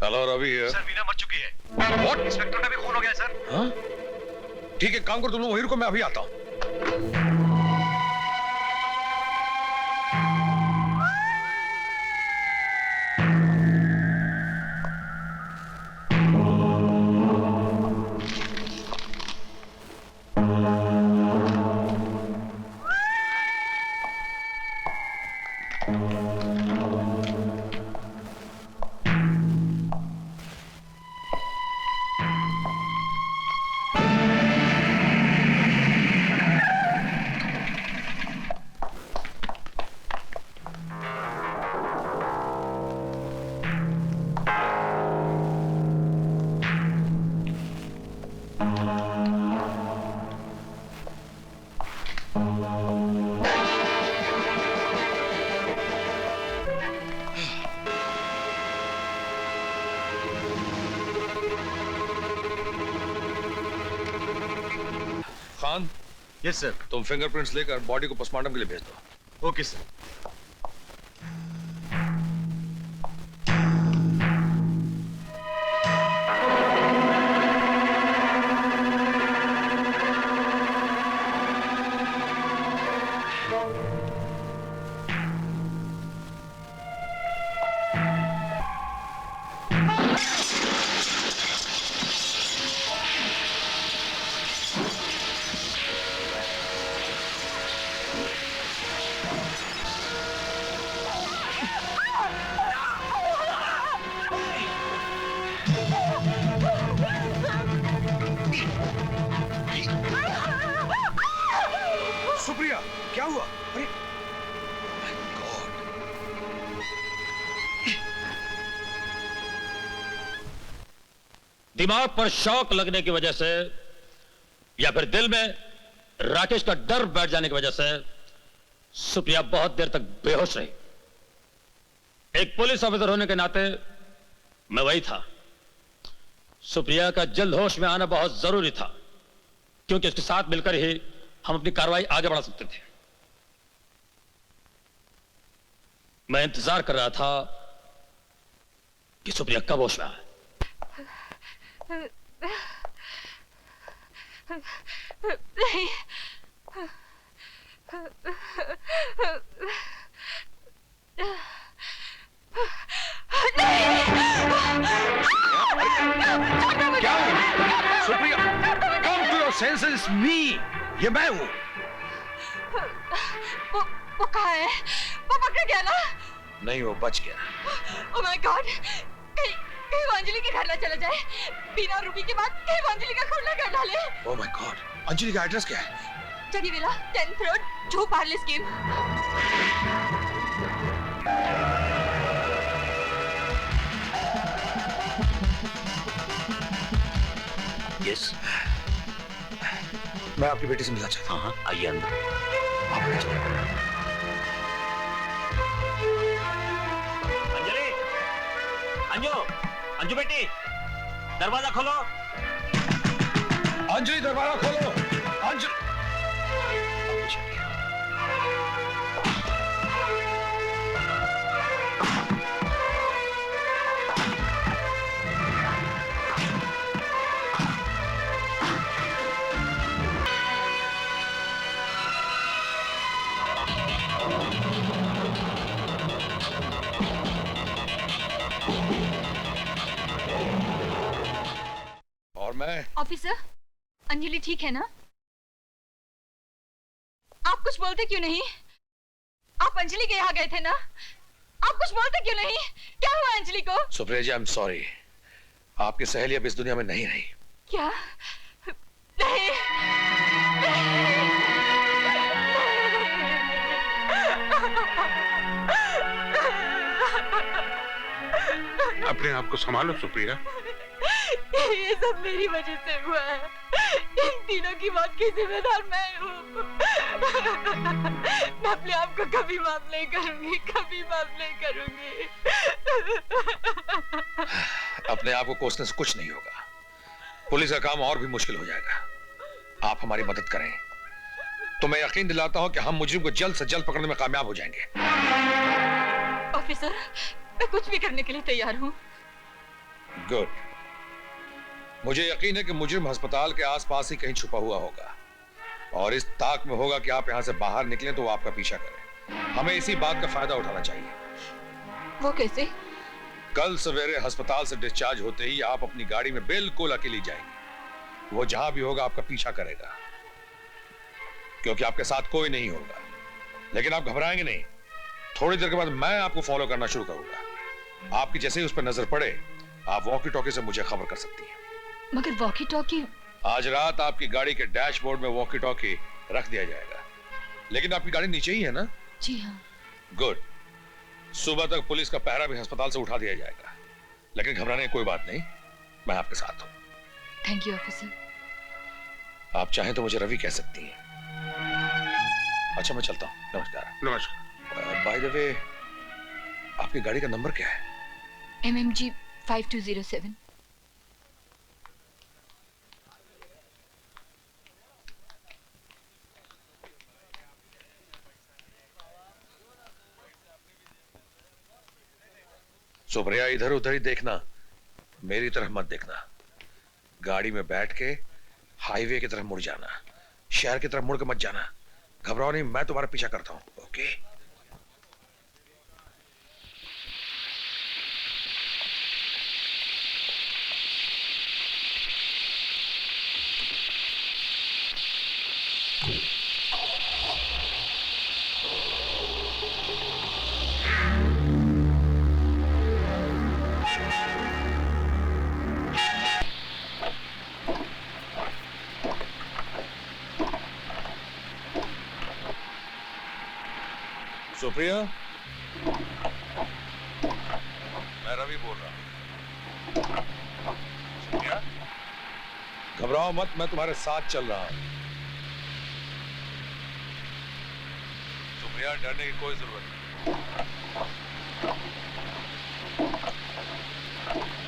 Hello Ravi है। सर वीना मर चुकी है। What? इंस्पेक्टर का भी खून हो गया है सर। हाँ? ठीक है, काम करो तुम लोग वहीं रुको, मैं अभी आता हूँ। Khan, yes sir. तुम फिंगरप्रिंट्स लेकर बॉडी को पोस्टमार्टम के लिए भेज दो। Okay sir. सुप्रिया, क्या हुआ? अरे दिमाग पर शॉक लगने की वजह से या फिर दिल में राकेश का डर बैठ जाने की वजह से सुप्रिया बहुत देर तक बेहोश रही। एक पुलिस ऑफिसर होने के नाते मैं वही था। सुप्रिया का जल्द होश में आना बहुत जरूरी था, क्योंकि उसके साथ मिलकर ही हम अपनी कार्रवाई आगे बढ़ा सकते थे। मैं इंतजार कर रहा था कि सुप्रिया कब होश में आए। नहीं। क्या? Supriya, come to your senses, me. ये मैं हूँ। वो कहाँ है? वो पकड़ गया ना? नहीं, वो बच गया। Oh my God! कहीं वो अंजलि के घर ना चला जाए। बिना रुपी के बाद कहीं वो अंजलि का खून ना कर डाले। ओह माय गॉड, अंजलि का एड्रेस क्या है? जगीविला 10th रोड, जो पार्ले स्कीम। यस, मैं आपकी बेटी से मिलना चाहता हूँ। हाँ आइए अंदर। अंजलि, अंजू, अंजू बेटी, दरवाजा खोलो। अंजलि दरवाजा खोलो। अंजलि और मैं ऑफिसर, अंजलि ठीक है ना? आप कुछ बोलते क्यों नहीं? आप अंजलि के यहाँ गए थे ना? आप कुछ बोलते क्यों नहीं? क्या हुआ अंजलि को? सुप्रिया जी, आई एम सॉरी, आपकी सहेली अब इस दुनिया में नहीं रही। क्या? नहीं, अपने आप को संभालो सुप्रिया। ये सब मेरी वजह से हुआ है। इन तीनों की मौत की जिम्मेदार मैं हूँ। मैं अपने आप को कभी माफ नहीं करूंगी, कभी माफ नहीं करूंगी। अपने आप को कोसने से कुछ नहीं होगा। पुलिस का काम और भी मुश्किल हो जाएगा। आप हमारी मदद करें तो मैं यकीन दिलाता हूं कि हम मुजरिम को जल्द से जल्द पकड़ने में कामयाब हो जाएंगे। ऑफिसर, मैं कुछ भी करने के लिए तैयार हूँ। गुड। मुझे यकीन है कि मुजरिम अस्पताल के आसपास ही कहीं छुपा हुआ होगा और इस ताक में होगा कि आप यहां से बाहर निकलें तो वो आपका पीछा करे। हमें इसी बात का फायदा उठाना चाहिए। वो कैसे? कल सवेरे अस्पताल से डिस्चार्ज होते ही आप अपनी गाड़ी में बिल्कुल अकेली जाएंगी। वो जहां भी होगा आपका पीछा करेगा क्योंकि आपके साथ कोई नहीं होगा। लेकिन आप घबराएंगे नहीं। थोड़ी देर के बाद मैं आपको फॉलो करना शुरू करूंगा। आपकी जैसे ही उस पर नजर पड़े आप वॉकी टॉकी से मुझे खबर कर सकती हैं। मगर वॉकी टॉकी? आज रात आपकी गाड़ी के डैशबोर्ड में वॉकी टॉकी रख दिया जाएगा। लेकिन आपकी गाड़ी नीचे ही है ना? जी हाँ। गुड। सुबह तक पुलिस का पहरा भी अस्पताल से उठा दिया जाएगा। लेकिन घबराने की कोई बात नहीं, मैं आपके साथ हूं। Thank you officer. आप चाहें तो मुझे रवि कह सकती हैं। अच्छा, मैं चलता हूं। नमस्कार। नमस्कार। बाय द वे, आपकी गाड़ी का नंबर क्या है? MMG 5207। सुप्रिया, इधर उधर ही देखना, मेरी तरफ मत देखना। गाड़ी में बैठ के हाईवे की तरफ मुड़ जाना, शहर की तरफ मुड़ के मत जाना। घबराओ नहीं, मैं तुम्हारा पीछा करता हूं। ओके? सुप्रिया, मैं रवि बोल रहा हूं। सुप्रिया, घबराओ मत, मैं तुम्हारे साथ चल रहा हूं। सुप्रिया, डरने की कोई जरूरत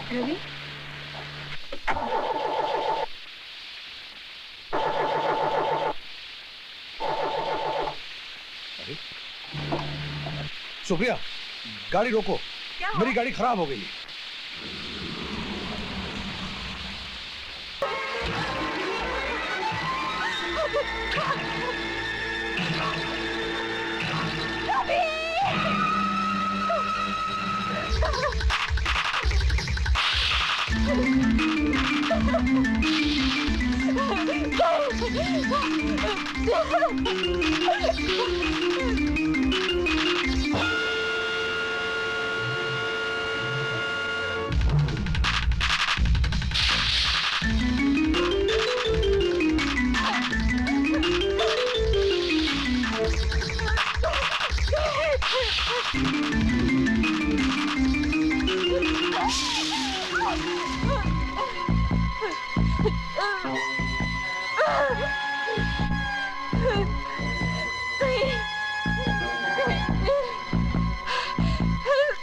नहीं। रवि? सुप्रिया, गाड़ी रोको। मेरी गाड़ी खराब हो गई है।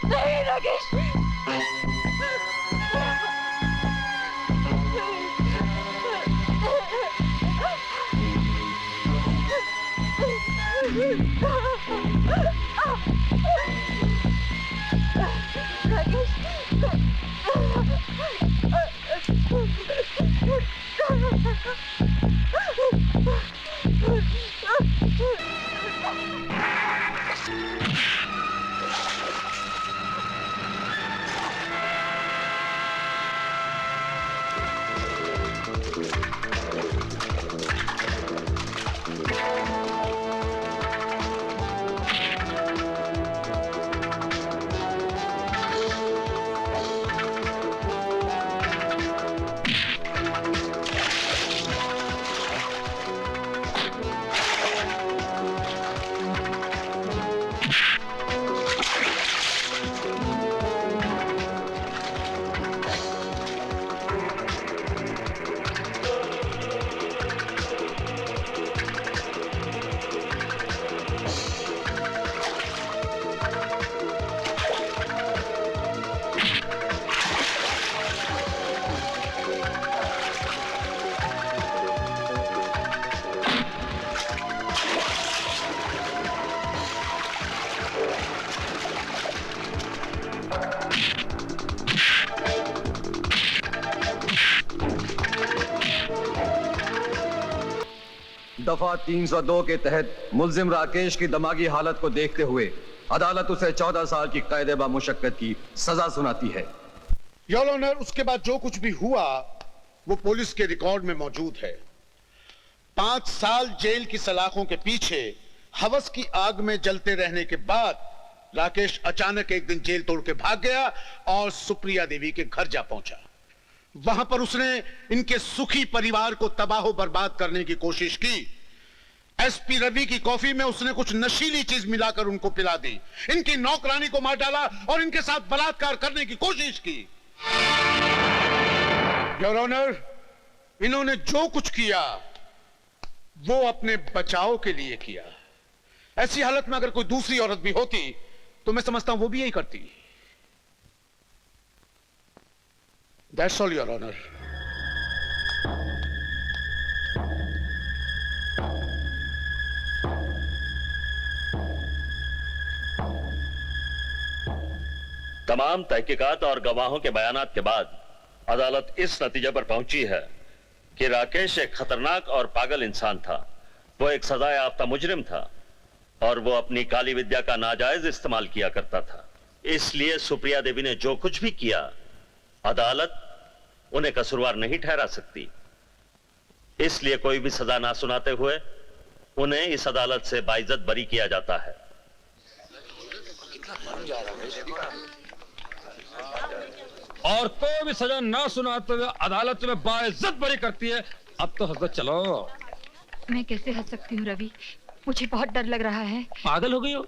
नहीं राकेश, दफा 302 के तहत मुल्जिम राकेश की दिमागी हालत को देखते हुए अदालत उसे 14 साल की कैद बामुशक्कत की सजा सुनाती है। योर ऑनर, उसके बाद जो कुछ भी हुआ वो पुलिस के रिकॉर्ड में मौजूद है। 5 साल जेल की सलाखों के पीछे हवस की आग में जलते रहने के बाद राकेश अचानक एक दिन जेल तोड़ के भाग गया और सुप्रिया देवी के घर जा पहुंचा। वहां पर उसने इनके सुखी परिवार को तबाह बर्बाद करने की कोशिश की। एसपी रवि की कॉफी में उसने कुछ नशीली चीज मिलाकर उनको पिला दी, इनकी नौकरानी को मार डाला और इनके साथ बलात्कार करने की कोशिश की। योर ऑनर, इन्होंने जो कुछ किया वो अपने बचाव के लिए किया। ऐसी हालत में अगर कोई दूसरी औरत भी होती तो मैं समझता हूं वो भी यही करती। That's all, Your Honor. तमाम तहकीकात और गवाहों के बयानात के बाद अदालत इस नतीजे पर पहुंची है कि राकेश एक खतरनाक और पागल इंसान था। वो एक सजा याफ्ता मुजरिम था और वो अपनी काली विद्या का नाजायज इस्तेमाल किया करता था। इसलिए सुप्रिया देवी ने जो कुछ भी किया, अदालत उन्हें कसूरवार नहीं ठहरा सकती। इसलिए कोई भी सजा ना सुनाते हुए उन्हें इस अदालत से बाइज्जत बरी किया जाता है। और कोई भी सजा ना सुनाते हुए अदालत तुम्हें बाइज्जत बरी करती है। अब तो हजरत चलो। मैं कैसे हंस सकती हूँ रवि, मुझे बहुत डर लग रहा है। पागल हो गई हो?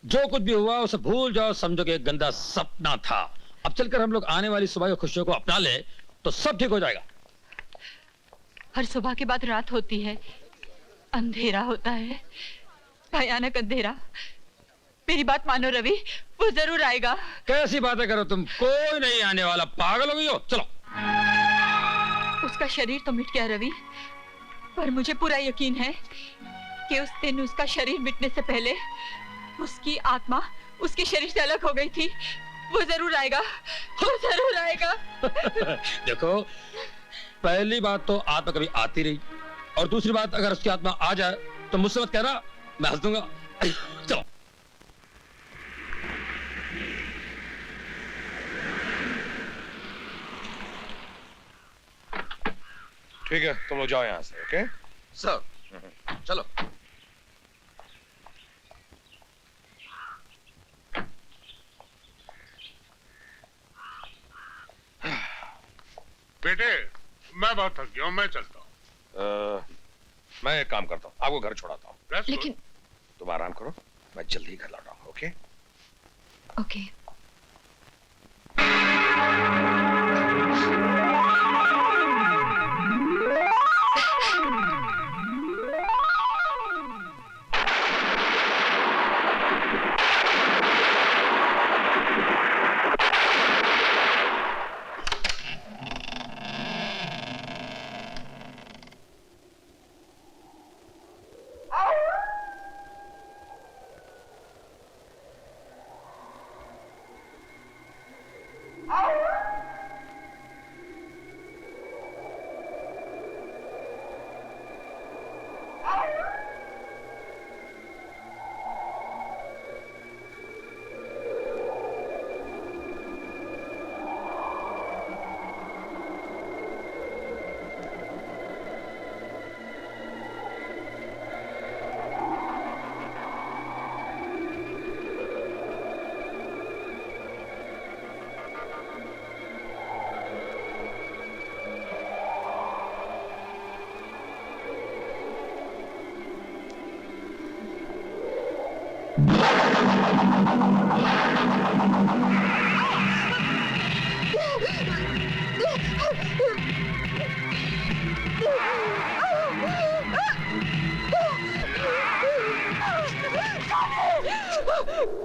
जो कुछ भी हुआ उसे भूल जाओ, समझो कि एक गंदा सपना था। अब चलकर हम लोग आने वाली सुबह की खुशियों को अपना ले तो सब ठीक हो जाएगा। हर सुबह के बाद रात होती है, अंधेरा होता है, भयानक अंधेरा। मेरी बात मानो रवि, वो जरूर आएगा। कैसी बातें करो तुम, कोई नहीं आने वाला। पागल हो गई हो? चलो। उसका शरीर तो मिट गया रवि, पर मुझे पूरा यकीन है कि उस दिन उसका शरीर मिटने से पहले उसकी आत्मा उसके शरीर से अलग हो गई थी। वो जरूर आएगा, वो जरूर आएगा। देखो, पहली बात तो आत्मा कभी आती रही, और दूसरी बात अगर उसकी आत्मा आ जाए तो मुझसे मत कहना, मैं हंस दूंगा। चलो। ठीक है, तुम लोग जाओ यहां से। ओके सर, चलो। बेटे, मैं बहुत थक गया हूं, मैं चलता हूं। मैं एक काम करता हूँ, आपको घर छोड़ाता हूँ। लेकिन तुम आराम करो, मैं जल्दी घर लौट आऊंगा। Okay okay.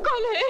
कौन है?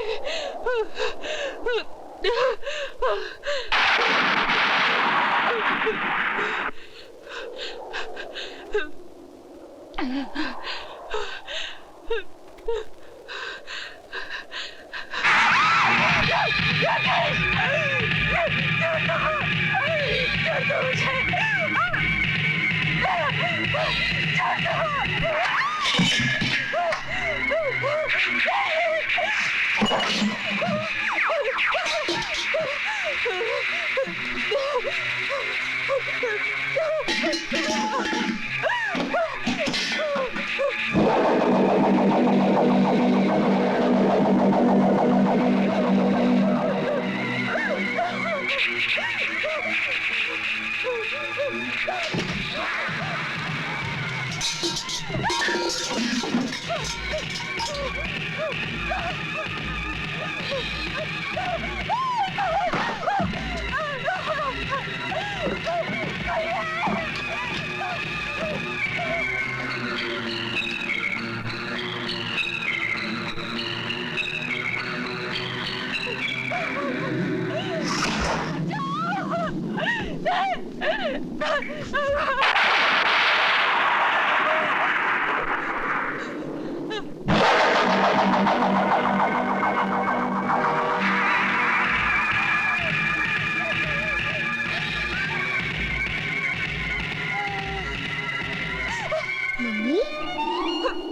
मम्मी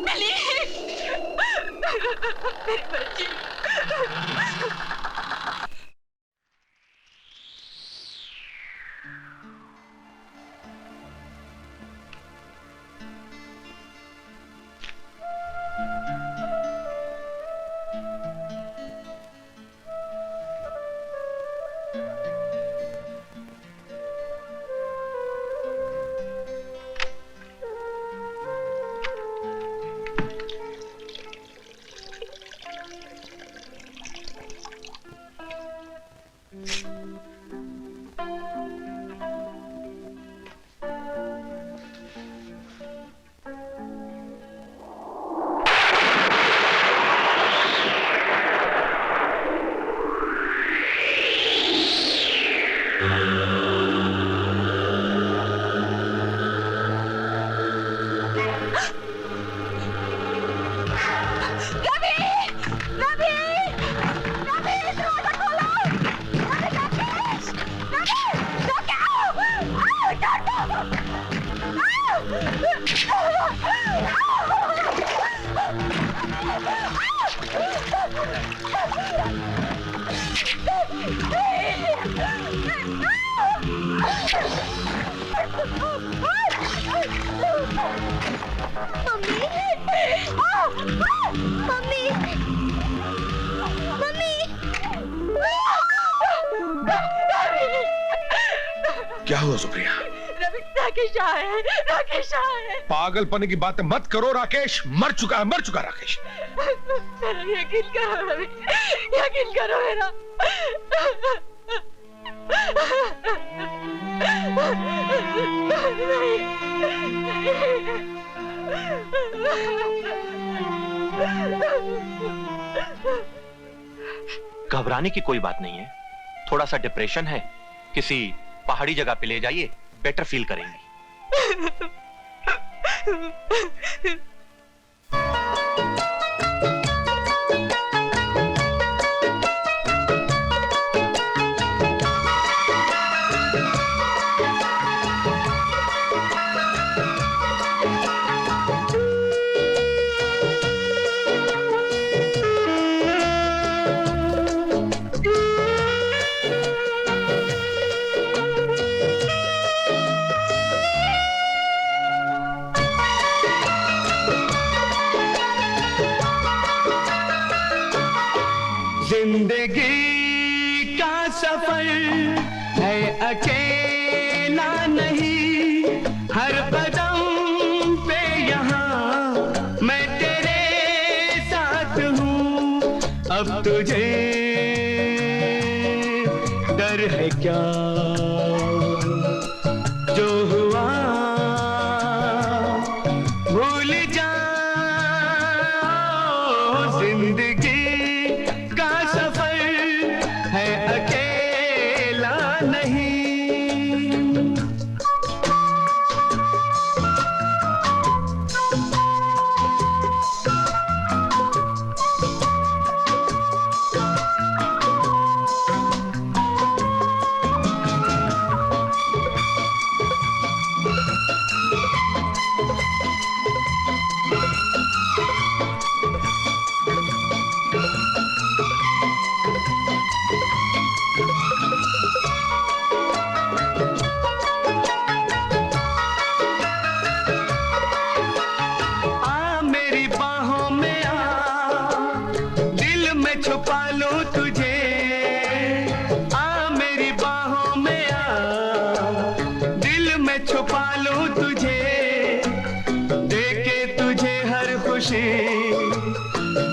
मिली मेरी बच्ची। क्या हुआ सुप्रिया? राकेश आए, राकेश आए। पागलपने की बातें मत करो राकेश, मर चुका राकेश। मेरा यकीन करो रवि, यकीन करो मेरा। घबराने की कोई बात नहीं है, थोड़ा सा डिप्रेशन है, किसी पहाड़ी जगह पे ले जाइए, बेटर फील करेंगी। जिंदगी का सफर है अकेला नहीं, हर कदम पे यहाँ मैं तेरे साथ हूँ, अब तुझे जो हुआ भूल जाओ, जिंदगी का सफर है अकेला नहीं। छुपा लूं तुझे, आ मेरी बाहों में आ, दिल में छुपा लूं तुझे, देके तुझे हर खुशी,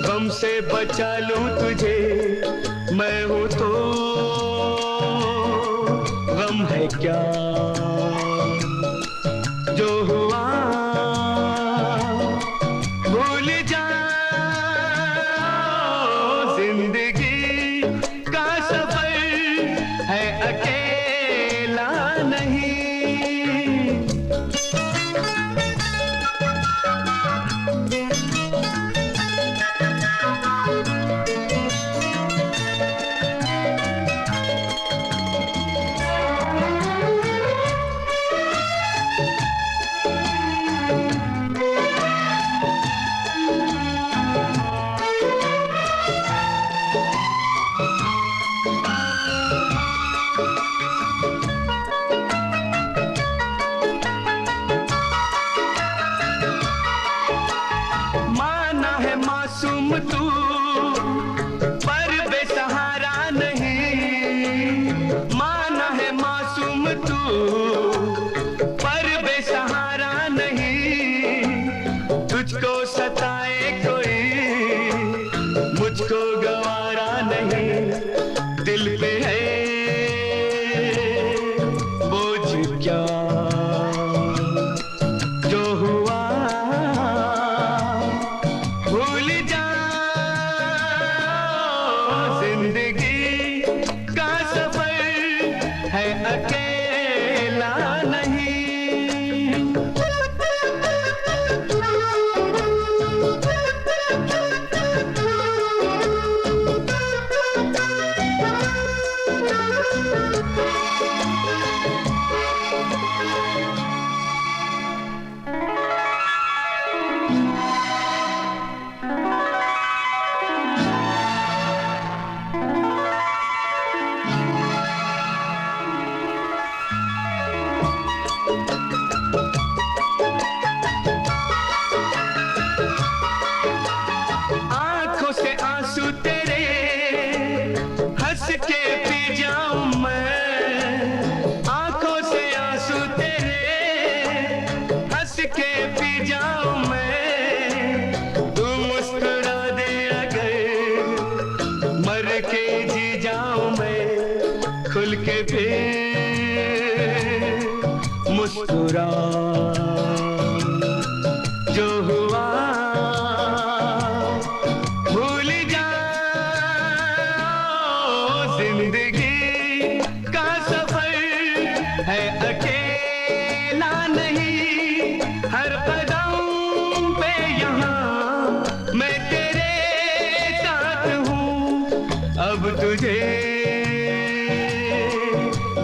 गम से बचा लूं तुझे। मैं हूं तो गम है क्या जो हुआ भूल जा, तू पर बेसहारा नहीं, माना है मासूम तू पर बेसहारा नहीं। तुझको सताए कोई मुझको गवारा नहीं, दिल पे है बोझ क्या जो हुआ भूल जा, अकेला नहीं। खुल के फिर मुस्कुरा जो हुआ भूल जा, जिंदगी का सफर है अकेला नहीं। हर कदम पे यहाँ मैं तेरे साथ हूँ, अब तुझे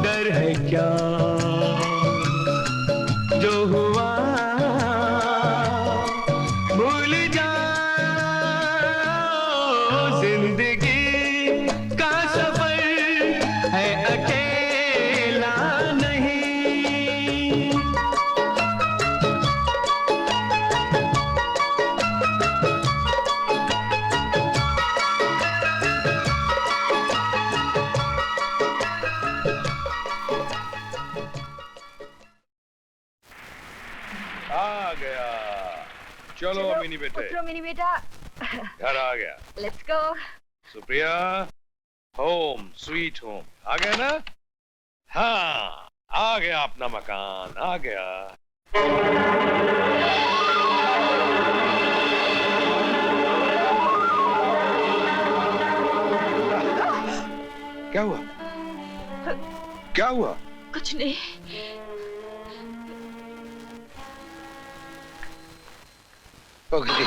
डर है क्या जो हुआ भूल जा, जिंदगी का सफर है अकेला नहीं। आ गया, चलो मिनी बेटे, उतरो मिनी बेटा, घर आ गया। Let's go. Supriya, home sweet home आ गया ना? हाँ आ गया अपना मकान, आ गया। क्या हुआ? क्या हुआ? कुछ नहीं। ओके।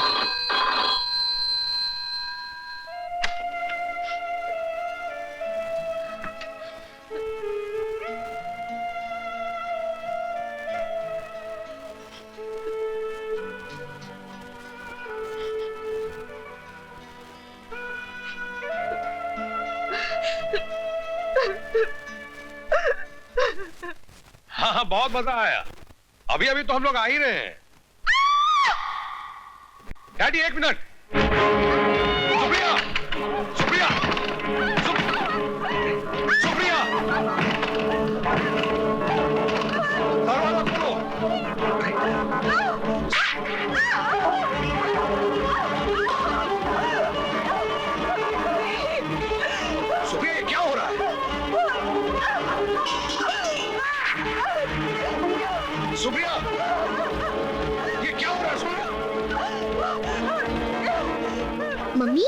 हाँ हाँ, बहुत मजा आया। अभी अभी तो हम लोग आ ही रहे हैं। डैडी एक मिनट। सुप्रिया, सुप्रिया, सुप्रिया, दरवाजा खोलो। सुप्रिया, ये क्या हो रहा है? सुप्रिया, ये क्या हो रहा है? सुप्रिया, मम्मी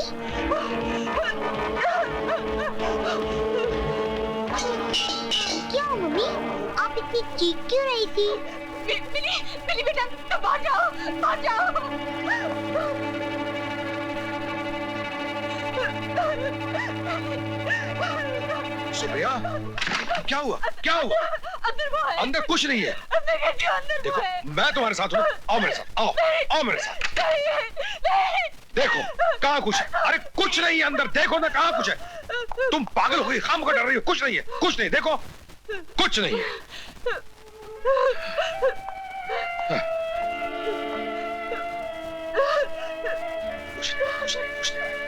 क्या मम्मी, आप इतनी चीख क्यों रही थी? मिली, मिली बेटा, तुम बाहर जाओ, बाहर जाओ। सुप्रिया, क्या हुआ? क्या हुआ? अंदर वो है। अंदर कुछ नहीं है। अंदर कैसे? अंदर देखो, वो है। मैं तुम्हारे साथ हूँ। आओ मेरे साथ, आओ, आओ मेरे साथ। नहीं। देखो, कहाँ कुछ है? अरे कुछ नहीं है अंदर, देखो ना कहाँ कुछ है। तुम पागल हो गई, खामखा डर रही हो। कुछ नहीं है, कुछ नहीं, देखो, कुछ नहीं है। कुछ नहीं, कुछ नहीं, कुछ नहीं।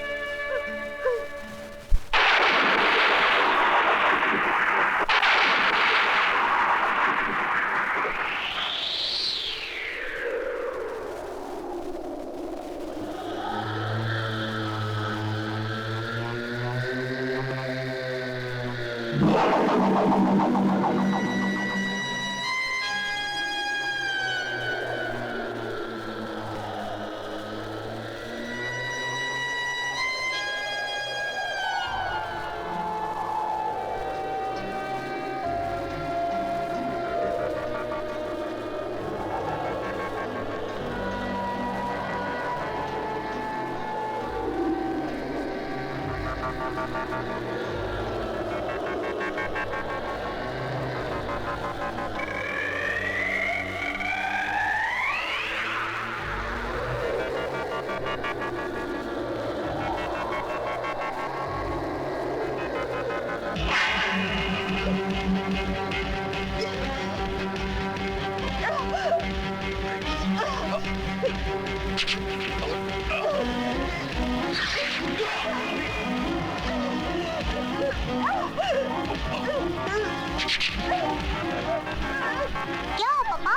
क्या पापा?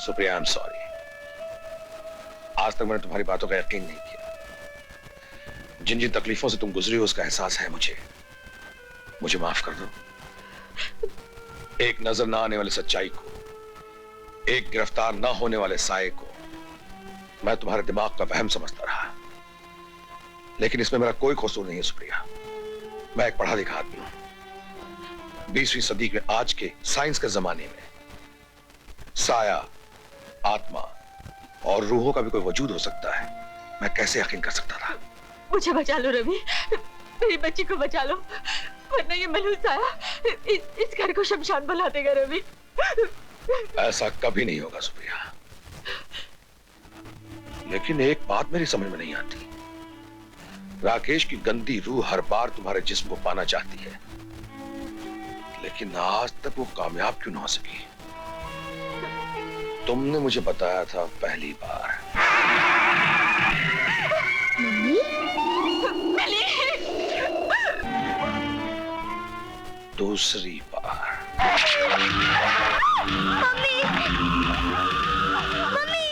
Supriya, I am sorry. आज तक मैंने तुम्हारी बातों का यकीन नहीं किया। जिन जिन तकलीफों से तुम गुजरी हो उसका एहसास है मुझे। मुझे माफ कर दो। एक नजर ना आने वाली सच्चाई को, एक गिरफ्तार ना होने वाले साये को मैं तुम्हारे दिमाग का वहम समझता रहा, लेकिन इसमें मेरा कोई कसूर नहीं है सुप्रिया। मैं एक पढ़ा लिखा आदमी हूं। 20वीं सदी के आज के साइंस के जमाने में साया, आत्मा और रूहों का भी कोई वजूद हो सकता है, मैं कैसे यकीन कर सकता था? मुझे बचा लो रवि, मेरी बच्ची को बचा लो, वरना ये मलूस आया इस घर को शमशान बना देगा रवि। ऐसा कभी नहीं होगा सुप्रिया। लेकिन एक बात मेरी समझ में नहीं आती। राकेश की गंदी रूह हर बार तुम्हारे जिस्म को पाना चाहती है, लेकिन आज तक वो कामयाब क्यों ना हो सकी? तुमने मुझे बताया था पहली बार मम्मी दूसरी बार। मम्मी मम्मी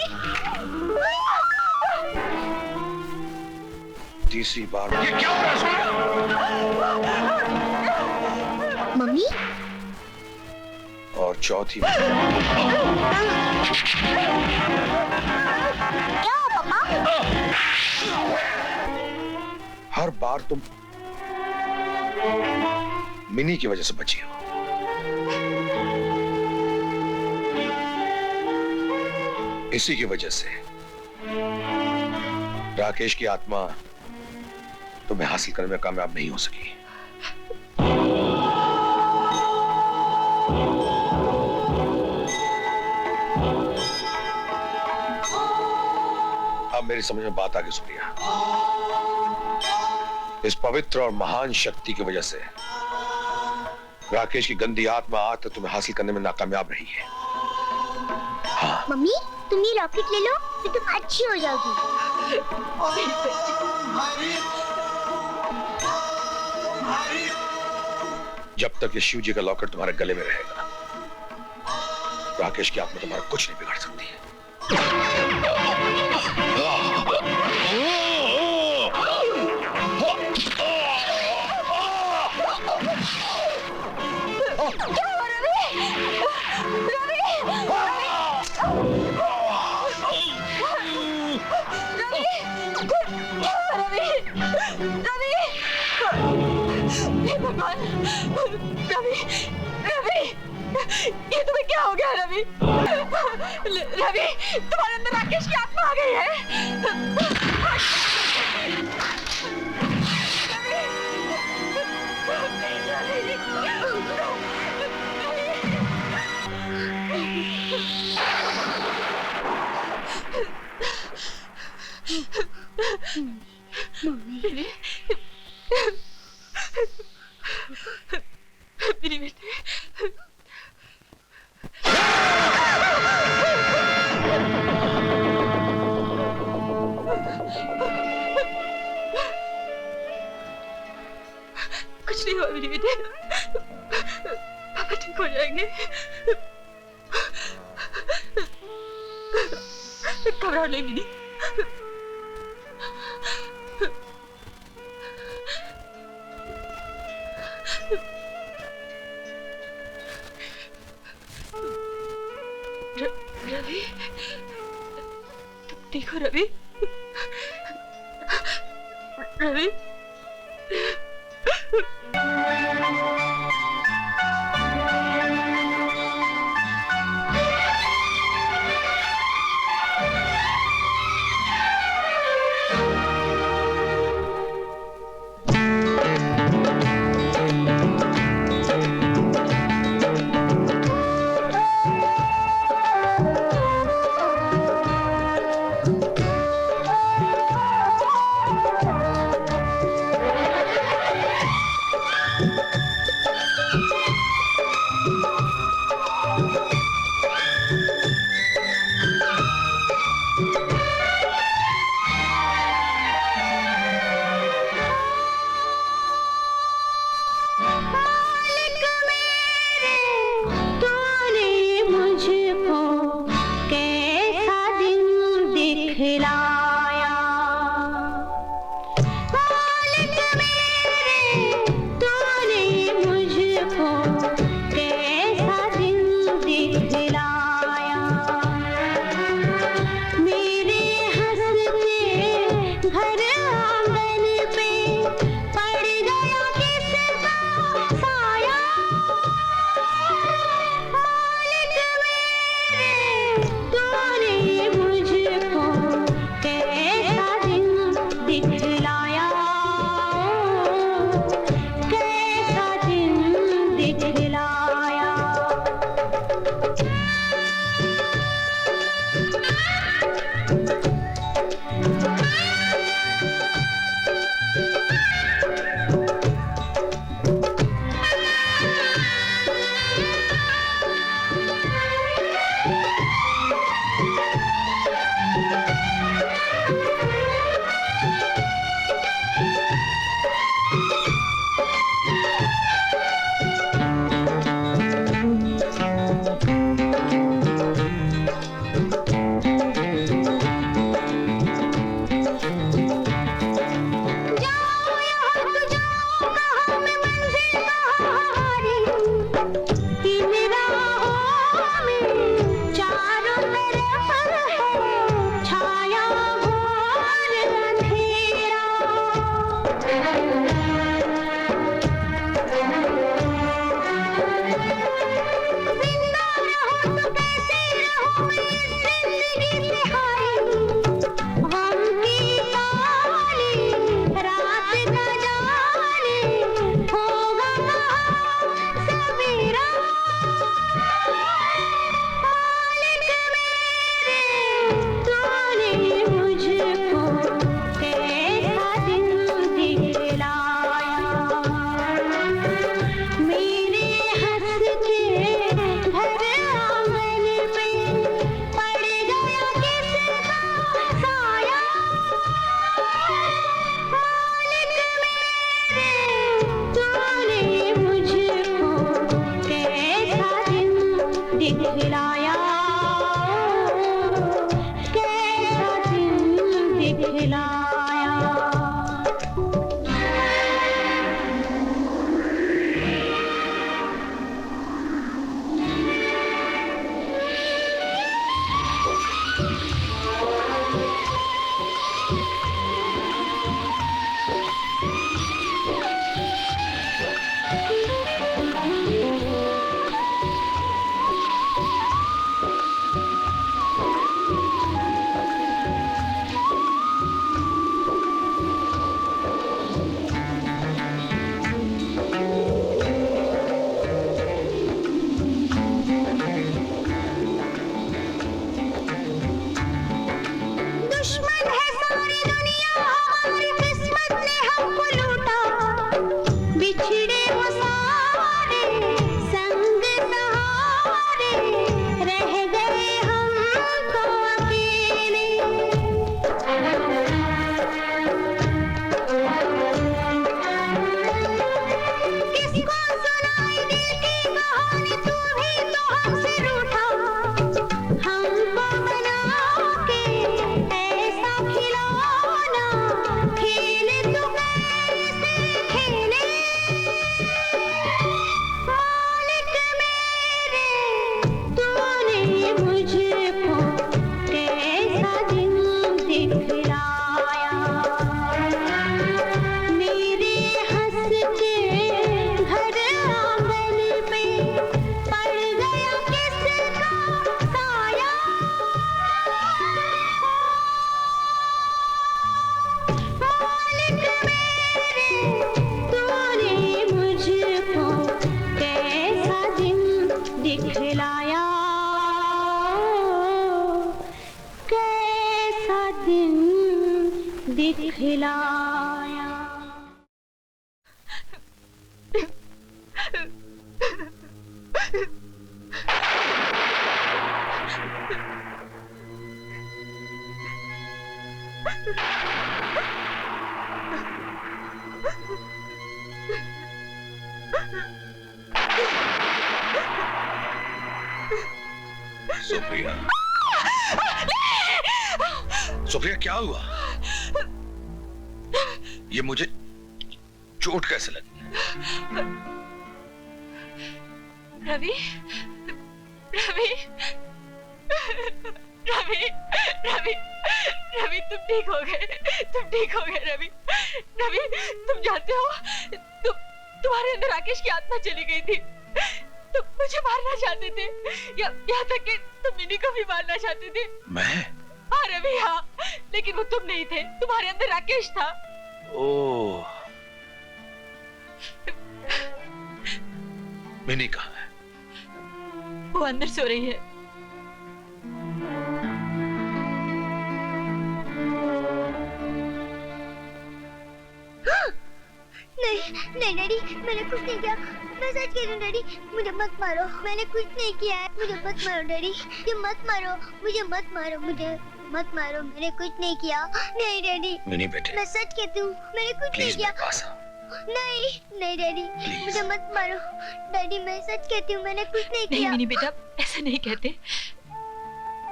तीसरी बार। ये क्या हो रहा है? मम्मी और चौथी बार। क्या हुआ पापा? हर बार तुम मिनी की वजह से बची हो। इसी की वजह से राकेश की आत्मा तुम्हें हासिल करने में कामयाब नहीं हो सकी। अब मेरी समझ में बात आ गई सुप्रिया। इस पवित्र और महान शक्ति की वजह से राकेश की गंदी आत्मा आज तक तुम्हें हासिल करने में नाकामयाब रही है। हाँ। मम्मी तुम ये लॉकेट ले लो फिर तुम अच्छी हो जाओगी। जब तक ये शिव जी का लॉकेट तुम्हारे गले में रहेगा राकेश की आत्मा तुम्हारा कुछ नहीं बिगाड़ सकती है। रवि रवि ये तुम्हें क्या हो गया रवि? रवि तुम्हारे अंदर राकेश की आत्मा आ गई है। मम्मी मेरी बेटी कुछ नहीं हुआ मेरी बेटी। पापा ठीक हो जाएंगे। घबराओ नहीं मिनी। रवि तुम ठीक हो रवि? रवि दिखलाया। सुप्रिया, सुप्रिया क्या हुआ? ये मुझे चोट कैसे लगी? रवि, रवि, रवि, रवि, रवि, तुम ठीक हो गए, तुम ठीक हो गए रवि। रवि, तुम जानते हो, तुम्हारे अंदर राकेश की आत्मा चली गई थी। तुम मुझे मारना चाहते थे, यहाँ तक कि तुम मिनी को भी मारना चाहते थे। मैं? हाँ रवि, हाँ, लेकिन वो तुम नहीं थे, तुम्हारे अंदर राकेश था। ओह, मिनी कहाँ है? वो अंदर सो रही है। नहीं नहीं डैडी, मैंने कुछ नहीं किया, मैं सच कह रही हूँ डैडी, मुझे मत मारो, मैंने कुछ नहीं किया है, मुझे मत मारो डैडी, ये मत मारो, मुझे मत मारो, मुझे मत मारो, मैंने कुछ नहीं किया। नहीं डैडी, मिनी बेटे, मैं सच कहती हूँ, मैंने कुछ नहीं किया। नहीं नहीं डैडी, मुझे मत मारो डैडी, मैं सच कहती हूँ, मैंने कुछ नहीं किया। नहीं मिनी बेटा, ऐसा नहीं कहते।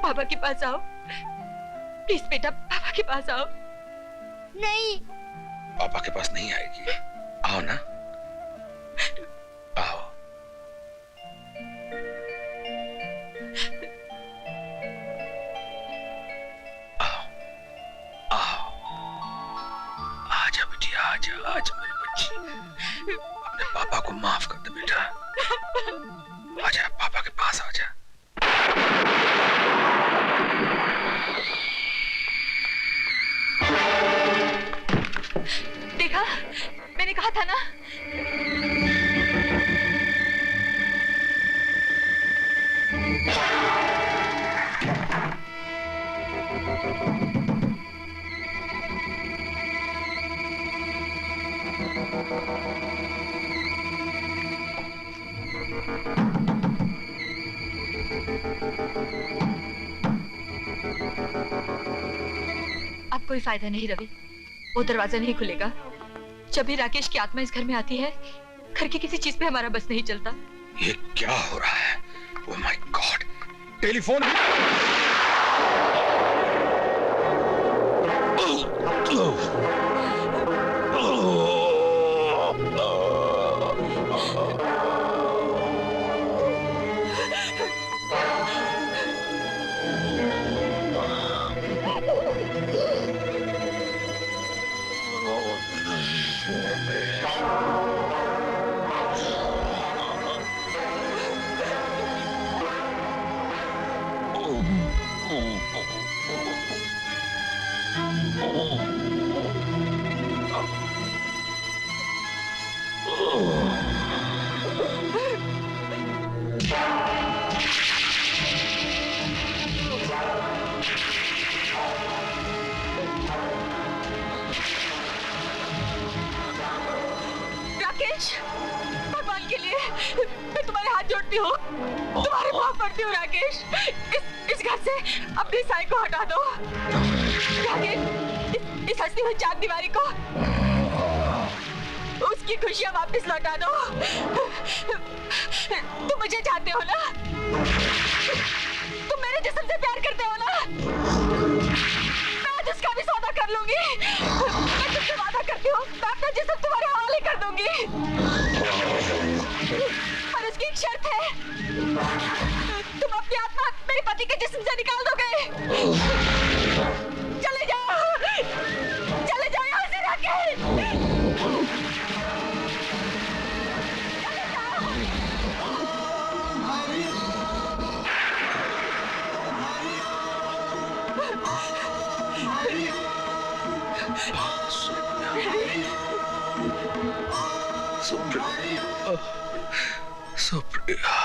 पापा के पास आओ प्लीज बेटा, पापा के पास आओ। नहीं, पापा के पास नहीं आएगी, आओ ना, आओ। आओ, आओ, आजा बेटी, आजा, आजा मेरी बच्ची, अपने पापा को माफ कर दे बेटा, आजा, पापा के पास आजा। देखा, मैंने कहा था ना। अब कोई फायदा नहीं रवि, वो दरवाजा नहीं खुलेगा। जब भी राकेश की आत्मा इस घर में आती है, घर की किसी चीज पे हमारा बस नहीं चलता। ये क्या हो रहा है? Oh my God, telephone. Rakesh, भगवान के लिए मैं तुम्हारे हाथ जोड़ती हूँ, तुम्हारे पाँव पड़ती हूँ राकेश, इस घर से अपनी साई को हटा दो। राकेश, इस हंसती हुई चार दीवारी को, उसकी खुशियाँ वापस लौटा दो। तुम मुझे चाहते हो ना? तुम मेरे जिस्म से प्यार करते हो ना? मैं आज उसका भी सौदा कर लूंगी। मैं तुमसे वादा करती हूँ, मैं अपना जिस्म तुम्हारे हवाले कर दूंगी। पर उसकी एक शर्त है, तुम अपनी आत्मा मेरे पति के जिस्म से निकाल दोगे। चले जाओ यहाँ से राकेश। सुप्रिया,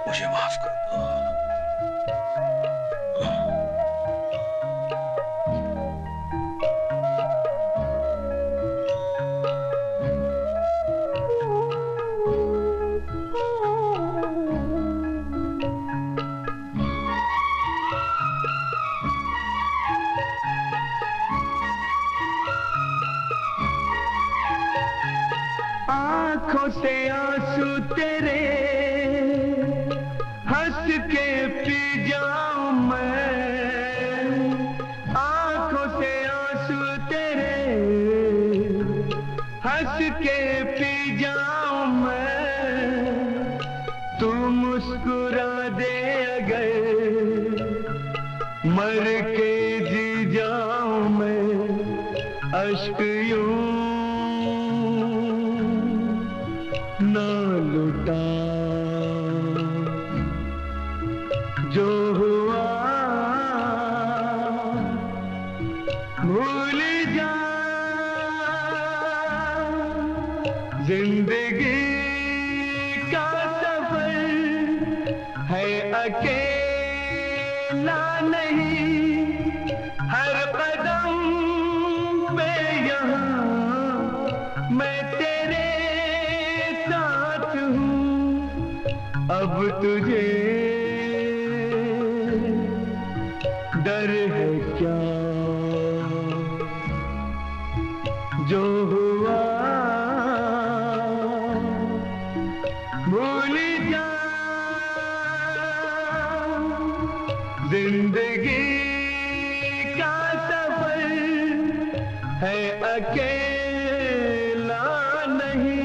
मुझे माफ कर दो। से आंसू तेरे हंस के पी जाऊं मैं, आंखों से आंसू तेरे हंस के पी जाऊं मैं, तू मुस्कुरा दे अगर मर के जी जाऊं मैं, अश्क यूं ना लुटा, जो हुआ भूल जा, जिंदगी का सफर है अकेला नहीं, हर कदम पे यहाँ मैं तेरे साथ हूँ, अब तुझे डर है क्या, जो हुआ भूल जा, जिंदगी का सफर है अकेला नहीं।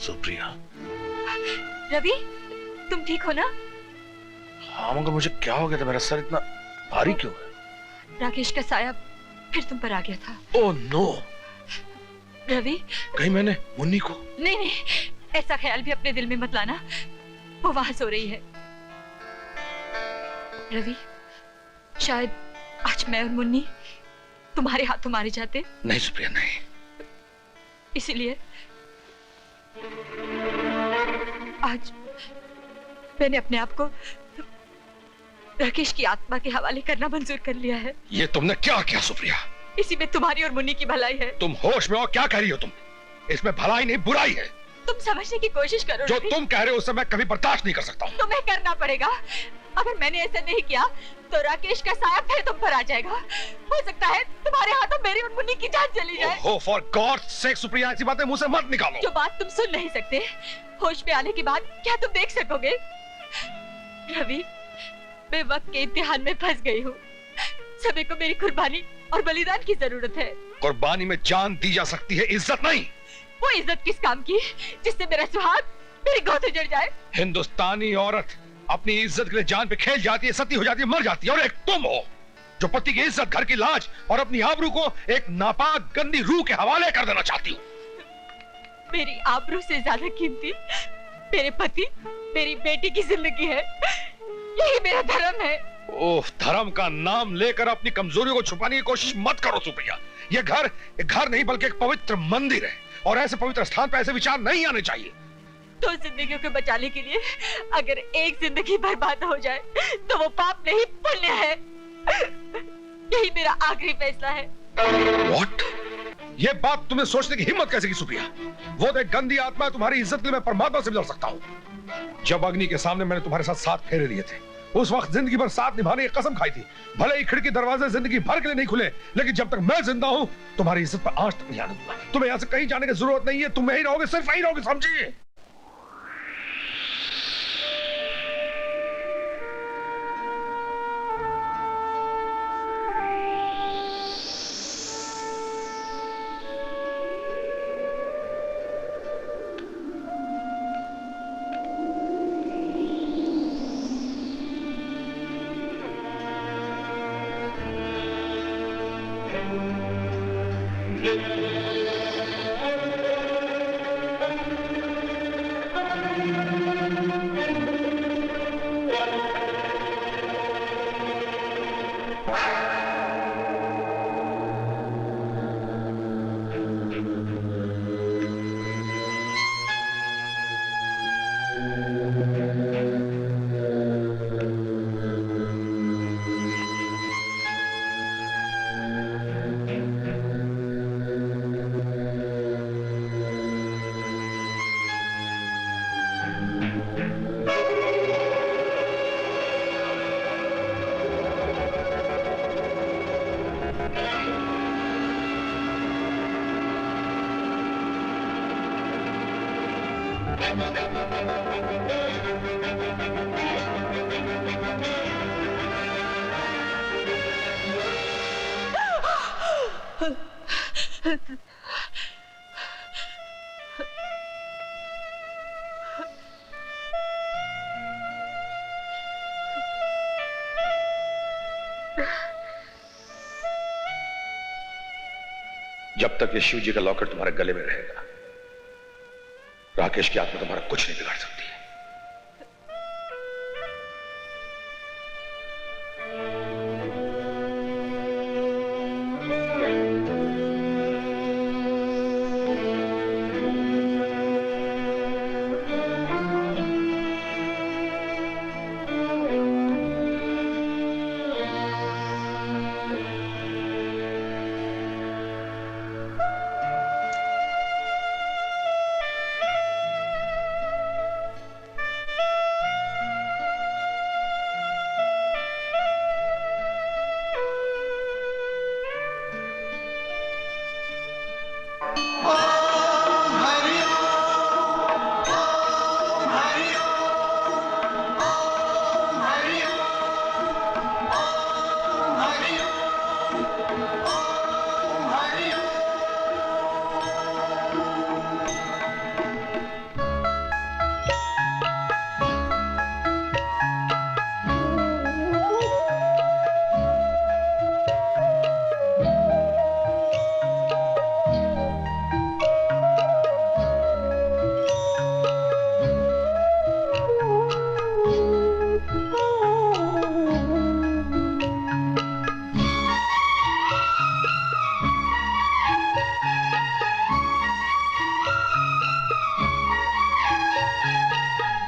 सुप्रिया, रवि, तुम ठीक हो ना? हाँ मगर मुझे क्या हो गया था? मेरा सर इतना भारी क्यों है? राकेश का साया फिर तुम पर आ गया था। Oh no! रवि, कहीं मैंने मुन्नी को? नहीं नहीं, ऐसा ख्याल भी अपने दिल में मत लाना, वो वहां सो रही है। रवि, शायद आज मैं और मुन्नी तुम्हारे हाथों मारे जाते। नहीं सुप्रिया, नहीं। इसीलिए आज मैंने अपने आप को राकेश की आत्मा के हवाले करना मंजूर कर लिया है। ये तुमने क्या किया सुप्रिया? इसी में तुम्हारी और मुन्नी की भलाई है। तुम होश में हो? क्या कह रही हो तुम? इसमें भलाई नहीं बुराई है। तुम समझने की कोशिश करो। जो तुम कह रहे हो उसे मैं कभी बर्दाश्त नहीं कर सकता हूँ। तुम्हें करना पड़ेगा। अगर मैंने ऐसा नहीं किया तो राकेश का साया फिर तुम पर आ जाएगा। हो सकता है तुम्हारे हाथों मेरी और मुन्नी की जान चली जाए। Oh, for God's sake, Supriya, ऐसी बातें मुंह से मत निकालो। जो बात तुम सुन नहीं सकते, होश में आने के बाद क्या तुम देख सकोगे? रवि, मैं वक्त के इम्तिहान में फंस गई हूँ। सभी को मेरी कुर्बानी और बलिदान की जरूरत है। कुर्बानी में जान दी जा सकती है, इज्जत नहीं। वो इज्जत किस काम की जिससे मेरा सुहाग मेरी गोद उजड़ जाए? हिंदुस्तानी औरत अपनी इज्जत के लिए जान पे खेल जाती है, सती हो जाती है, मर जाती है। और एक तुम हो जो पति की इज्जत, घर की लाज और अपनी आबरू को एक नापाक गंदी रूह के हवाले कर देना चाहती हूँ। मेरी आबरू से ज्यादा कीमती मेरे पति, मेरी बेटी की जिंदगी है। यही मेरा धर्म है। ओह, धर्म का नाम लेकर अपनी कमजोरियों को छुपाने की कोशिश मत करो सुप्रिया। ये घर एक घर नहीं बल्कि एक पवित्र मंदिर है, और ऐसे पवित्र स्थान पर ऐसे विचार नहीं आने चाहिए। दो जिंदगियों को बचाने के लिए अगर एक जिंदगी बर्बाद हो जाए तो वो पाप नहीं पुण्य है। यही मेरा आखिरी फैसला है। What? ये बात तुम्हें सोचने की हिम्मत कैसे की सुप्रिया? वो तो एक गंदी आत्मा, तुम्हारी इज्जत के लिए मैं परमात्मा से भी लड़ सकता हूँ। जब अग्नि के सामने मैंने तुम्हारे साथ 7 फेरे लिए थे, उस वक्त जिंदगी भर साथ निभाने की कसम खाई थी। भले ही खिड़की दरवाजे जिंदगी भर के लिए नहीं खुले, लेकिन जब तक मैं जिंदा हूँ तुम्हारी इज्जत पर आंच तक नहीं आने दूंगा। तुम्हें यहाँ से कहीं जाने की जरूरत नहीं है। तुम यहीं रहोगे, सिर्फ यहीं रहोगे, समझिए? जब तक ये शिव जी का लॉकेट तुम्हारे गले में रहेगा, राकेश की आत्मा तुम्हारा कुछ नहीं बिगाड़ सकती है।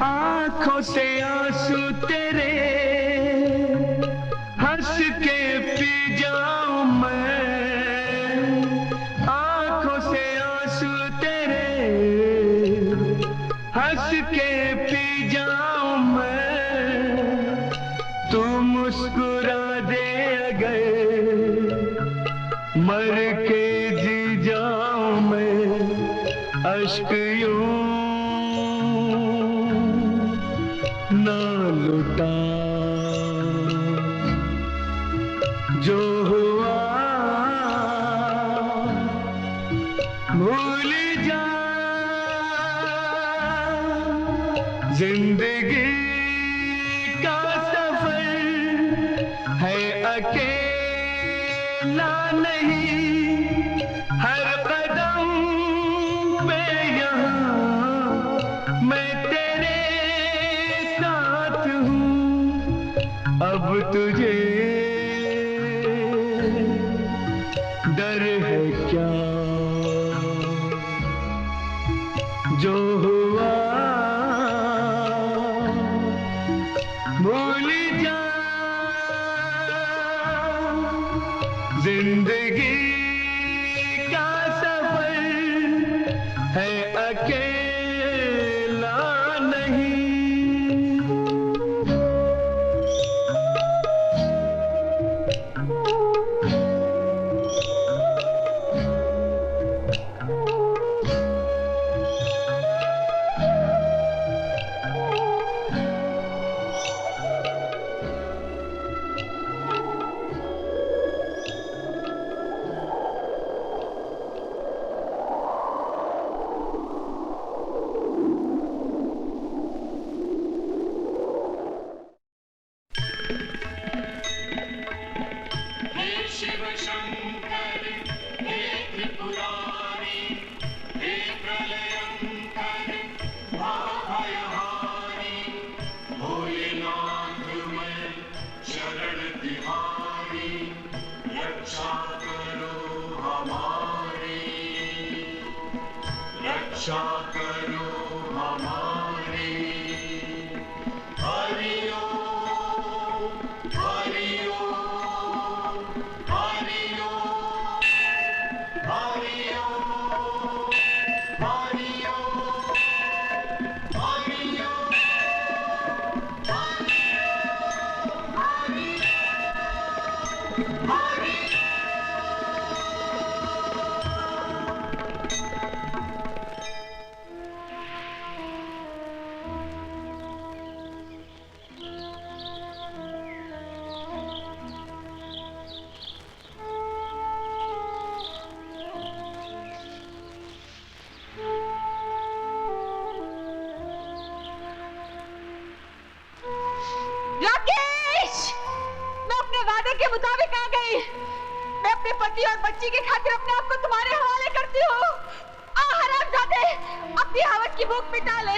आंखों से आंसू तेरे हंस के पी जाऊं मैं, आंखों से आंसू तेरे हंस के पी जाऊं मैं, तू मुस्कुरा दे अगर मर के जी जाऊं मैं, अश्क यूं ना लुटा जो हुआ भूल जा, जिंदगी का सफर है अकेला नहीं, हर कदम पे यहाँ मैं तेरे साथ हूँ, अब तुझे डर है क्या, जो हुआ भूल जा, जिंदगी का सफर है अकेला नहीं। रक्षा करो हमारी, हरि ओम हरि ओम हरि ओम हरि ओम हरि ओम हरि ओम हरि वादे के मुताबिक आ गई। मैं अपने पति और बच्ची की खातिर अपने आप को तुम्हारे हवाले करती हूँ। आ हरामजादे, अपनी हवस की भूख मिटा ले।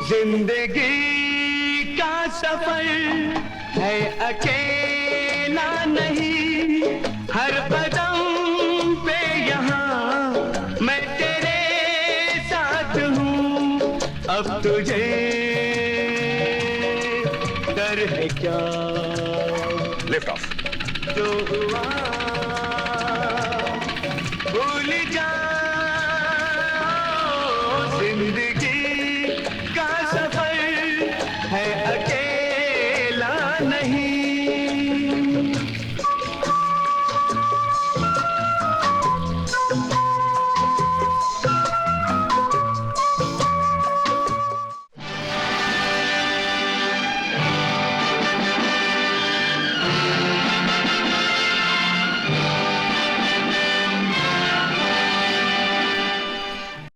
जिंदगी का सफर है अकेला नहीं, हर कदम पे यहाँ मैं तेरे साथ हूँ। तुझे डर है क्या? Lift off. जो हुआ भूल जा